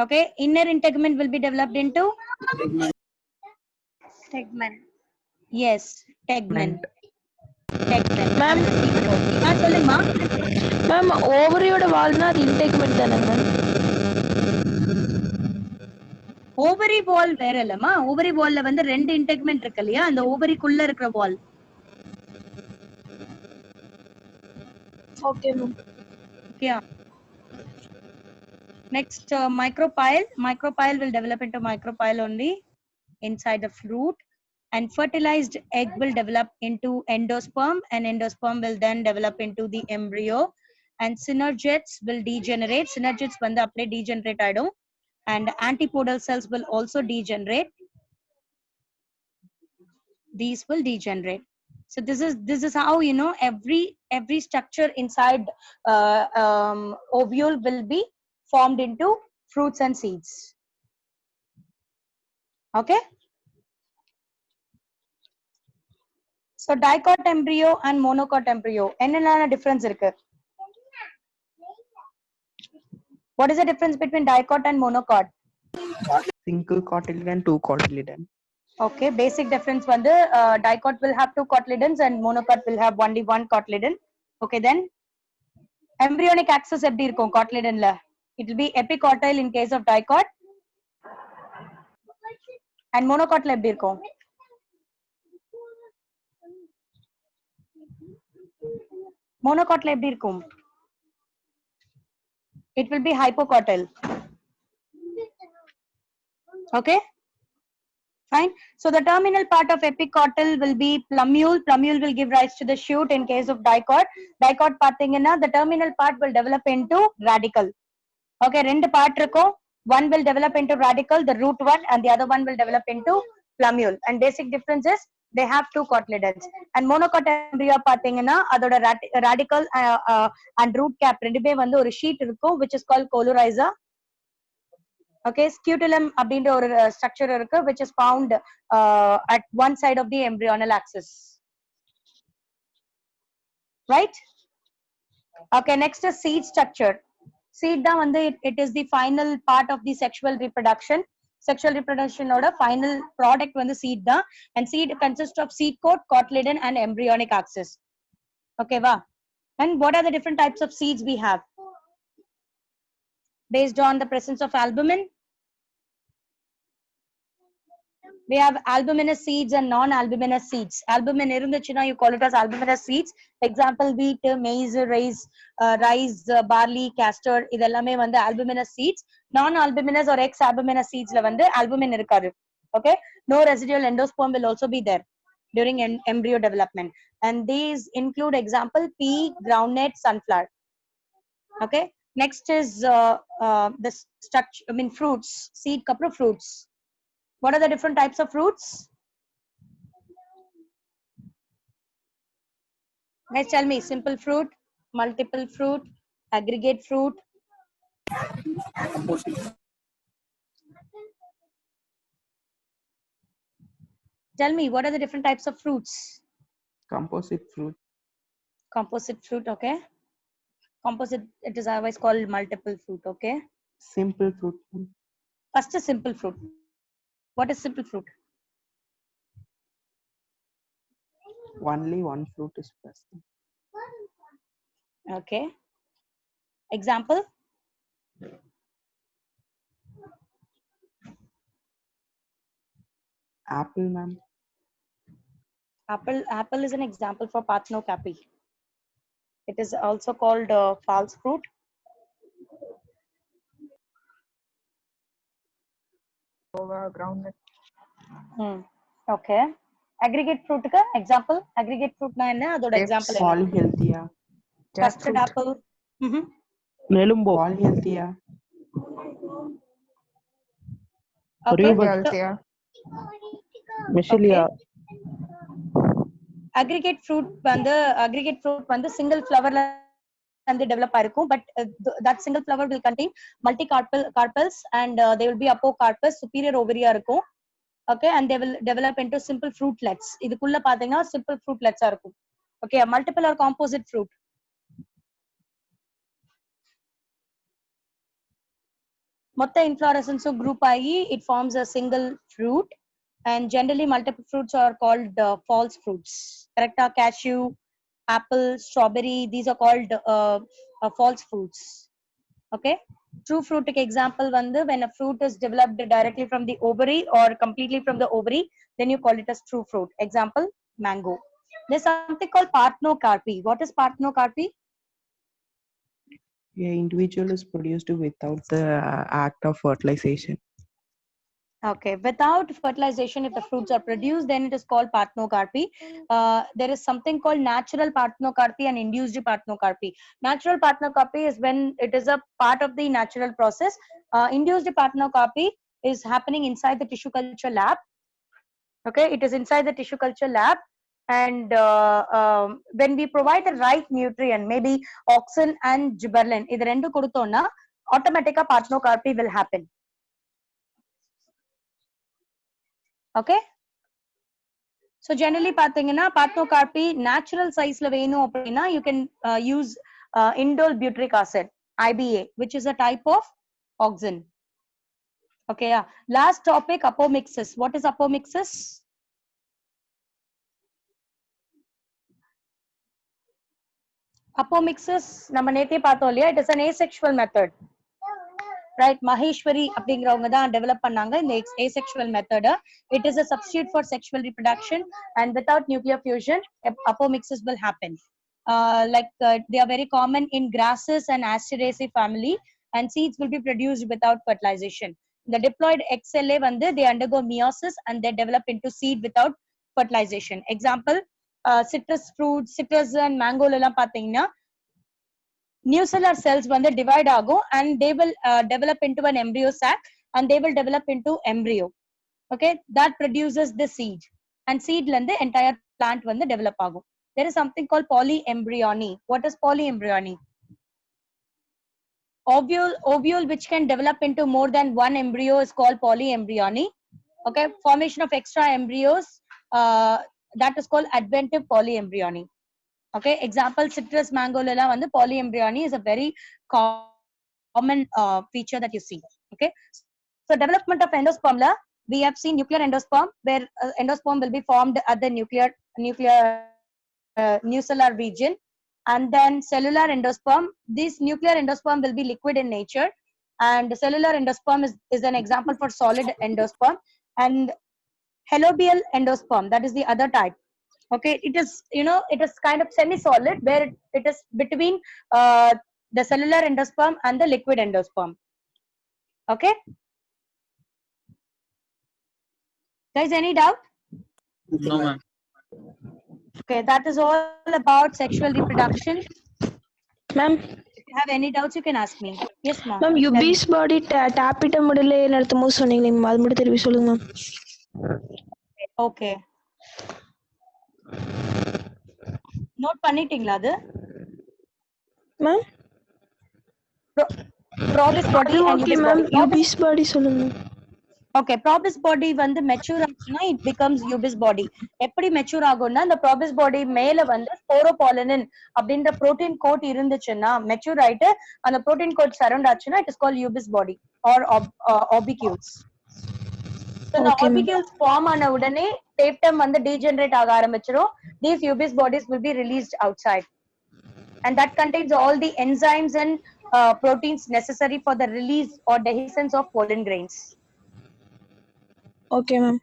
Okay. Inner integument will be developed into tegment. Yes, tegment. Tegment. Ma'am. சொல்லுங்கம்மா. Ma'am ஓவரியோட வால்னா அது integument தானே ma'am? Ovary வால் வேற இல்லம்மா. Ovary வால்ல வந்து ரெண்டு integument இருக்கு இல்லையா? அந்த ஓவரிக்குள்ள இருக்கிற wall. Okay ma'am. Yeah. Next, micropyle. Micropyle will develop into micropyle only inside the fruit, and fertilized egg will develop into endosperm, and endosperm will then develop into the embryo, and synergids will degenerate. Synergids வந்து அப்படியே degenerate ஆயிடும், and antipodal cells will also degenerate. These will degenerate. So this is how, you know, every structure inside ovule will be formed into fruits and seeds. Okay. So dicot embryo and monocot embryo, என்னென்ன difference இருக்கு? What is the difference between dicot and monocot? Single cotyledon, two cotyledon. Okay, basic difference வந்து dicot will have two cotyledons and monocot will have only one cotyledon. Okay, then embryonic axis எப்படி இருக்கும் cotyledonல? It will be epicotyle in case of dicot, and monocotல எப்படி இருக்கும்? monocotல எப்படி இருக்கும்? It will be hypocotyle. Okay, fine. So the terminal part of epicotyle will be plumule. Plumule will give rise to the shoot in case of dicot. Dicot பாத்தீங்கன்னா the terminal part will develop into radicle. Okay, ரெண்டு part இருக்கும். One will develop into radicle, the root one, and the other one will develop into plumule. And basic difference is they have two cotyledons. And monocot embryo பாத்தீங்கன்னா அதோட radicle and root cap ரெண்டுமே வந்து ஒரு sheet இருக்கும், which is called coleorhiza. Okay, scutellum அப்படின்ற ஒரு structure இருக்கு, which is found at one side of the embryonal axis. Right? Okay, next is seed structure. Seed தான் வந்து it is the final part of the sexual reproduction. Sexual reproduction ஓட final product வந்து seed தான், and seed consists of seed coat, cotyledon and embryonic axis. Okay வா? And what are the different types of seeds we have? Based on the presence of albumin, we have albuminous seeds and non-albuminous seeds. Albumin irundhuchina, you call it as albuminous seeds. Example, wheat, maize, rice, barley, castor, idellame vandu albuminous seeds. Non-albuminous or ex-albuminous seeds la vandu albumin irukadu. Okay, no residual endosperm will also be there during embryo development, and these include example pea, groundnut, sunflower. Okay, next is the structure, I mean fruits, seed kapra fruits. What are the different types of fruits? Guys, tell me. Simple fruit, multiple fruit, aggregate fruit. Tell me, what are the different types of fruits? Composite fruit. Composite fruit, okay. Composite, it is otherwise called multiple fruit, okay. Simple fruit. First is simple fruit. What is simple fruit? Only one fruit is present. Okay. Example? Apple, ma'am. Apple is an example for parthenocarpy. It is also called false fruit. groundnut. Okay. Aggregate fruit ka example? Aggregate fruit na enna adoda Grapes. example enna? Polyhealthia. Custard Jackfruit. apple. Nelumbo. Polyhealthia. Okay. Healthier. Michelia. Aggregate fruit வந்து single flower ல வந்து develop ஆயிருக்கும், but that single flower will contain carpels and they will be apocarpous, superior ovary இருக்கும். Okay, and they will develop into simple fruitlets. இதுக்குள்ள பாத்தீங்கன்னா simple fruitlets ஆ இருக்கும். Okay, multiple or composite fruit. மொத்த inflorescence group ஆகி it forms a single fruit, and generally multiple fruits are called false fruits. Correct? Cashew, apple, strawberry, these are called false fruits. Okay, true fruit example vandu when a fruit is developed directly from the ovary or completely from the ovary, then you call it as true fruit. Example, mango. There's something called parthenocarpy. What is parthenocarpy? A individual is produced without the act of fertilization. Okay, without fertilization, if the fruits are produced, then it is called parthenocarpy. There is something called natural parthenocarpy and induced parthenocarpy. Natural parthenocarpy is when it is a part of the natural process. Induced parthenocarpy is happening inside the tissue culture lab. Okay, it is inside the tissue culture lab, and when we provide the right nutrient, maybe auxin and gibberellin, idu rendu kodutona automatically parthenocarpy will happen. Okay, so generally pathina parthenocarpy natural size la venum appadina you can use indole butyric acid, IBA, which is a type of auxin. Okay, yeah. Last topic, apomixis. What is apomixis? Apomixis நம்ம நேத்தே பார்த்தோம் இல்லையா, it is an asexual method. Right, Maheshwari அப்படிங்கறவங்க தான் develop பண்ணாங்க இந்த asexual method. It is a substitute for sexual reproduction, and without nuclear fusion apomixis will happen. They are very common in grasses and Asteraceae family, and seeds will be produced without fertilization. The diploid XLA வந்து they undergo meiosis and they develop into seed without fertilization. Example, citrus fruits, citrus and mango எல்லாம் பாத்தீங்கன்னா nucellar cells வந்து divide ஆகும் and they will develop into an embryo sac and they will develop into embryo. Okay, that produces the seed, and seed la irundhu entire plant வந்து develop ஆகும். There is something called polyembryony. What is polyembryony? Ovule which can develop into more than one embryo is called polyembryony. Okay, formation of extra embryos, that is called adventive polyembryony. Okay, example, citrus, mango lala vandu polyembryony is a very common feature that you see. Okay, so development of endosperm la we have seen nuclear endosperm, where endosperm will be formed at the nucellar region, and then cellular endosperm. This nuclear endosperm will be liquid in nature, and cellular endosperm is an example for solid endosperm, and halobial endosperm, that is the other type. Okay, it is, it is kind of semi-solid, where it is between the cellular endosperm and the liquid endosperm. Okay, guys, any doubt? No, ma'am. Okay, that is all about sexual reproduction. Ma'am, If you have any doubts, you can ask me. Yes, ma'am. ma'am, UB's body tapiட்ட முடியல நடத்தும் போது சொன்னீங்களே ma'am, அது மட்டும் திருப்பி சொல்லுங்க ma'am. Okay, note பண்ணிட்டீங்களா அது? Ma'am, probis body and okay ubis ma'am, body. UB's body சொல்லுங்க. Okay, probis body வந்து மெச்சூர் ஆச்சுன்னா it becomes ubis body. எப்படி மெச்சூர் ஆகும்னா, இந்த probis body மேல வந்து ஸ்போரோபாலனின் அப்படின்ற புரோட்டீன் கோட் இருந்துச்சுன்னா மெச்சூர் ஆயிட்டு அந்த புரோட்டீன் கோட் சரௌண்ட் ஆச்சுன்னா it is called ubis body or orbicules. So the Okay, ma'am. orbicules form ஆன உடனே tapetum வந்து degenerate ஆக ஆரம்பிச்சிரும். These ubis bodies will be released outside, and that contains all the enzymes and proteins necessary for the release or dehiscence of pollen grains. Okay ma'am.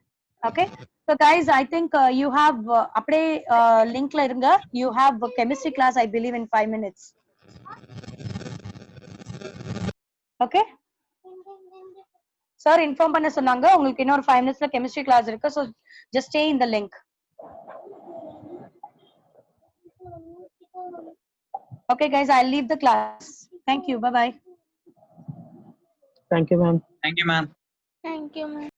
Okay, so So guys, I think you have அப்படியே linkல இருங்க. You have chemistry class, I believe, in 5 minutes. Okay? Sir inform பண்ண சொன்னாங்க உங்களுக்கு இன்னொரு 5 minutesல chemistry class இருக்கு. So just stay in the link. Okay guys, I'll leave the class. Thank you. Bye bye. Thank you, ma'am. Thank you, ma'am. Thank you, ma'am.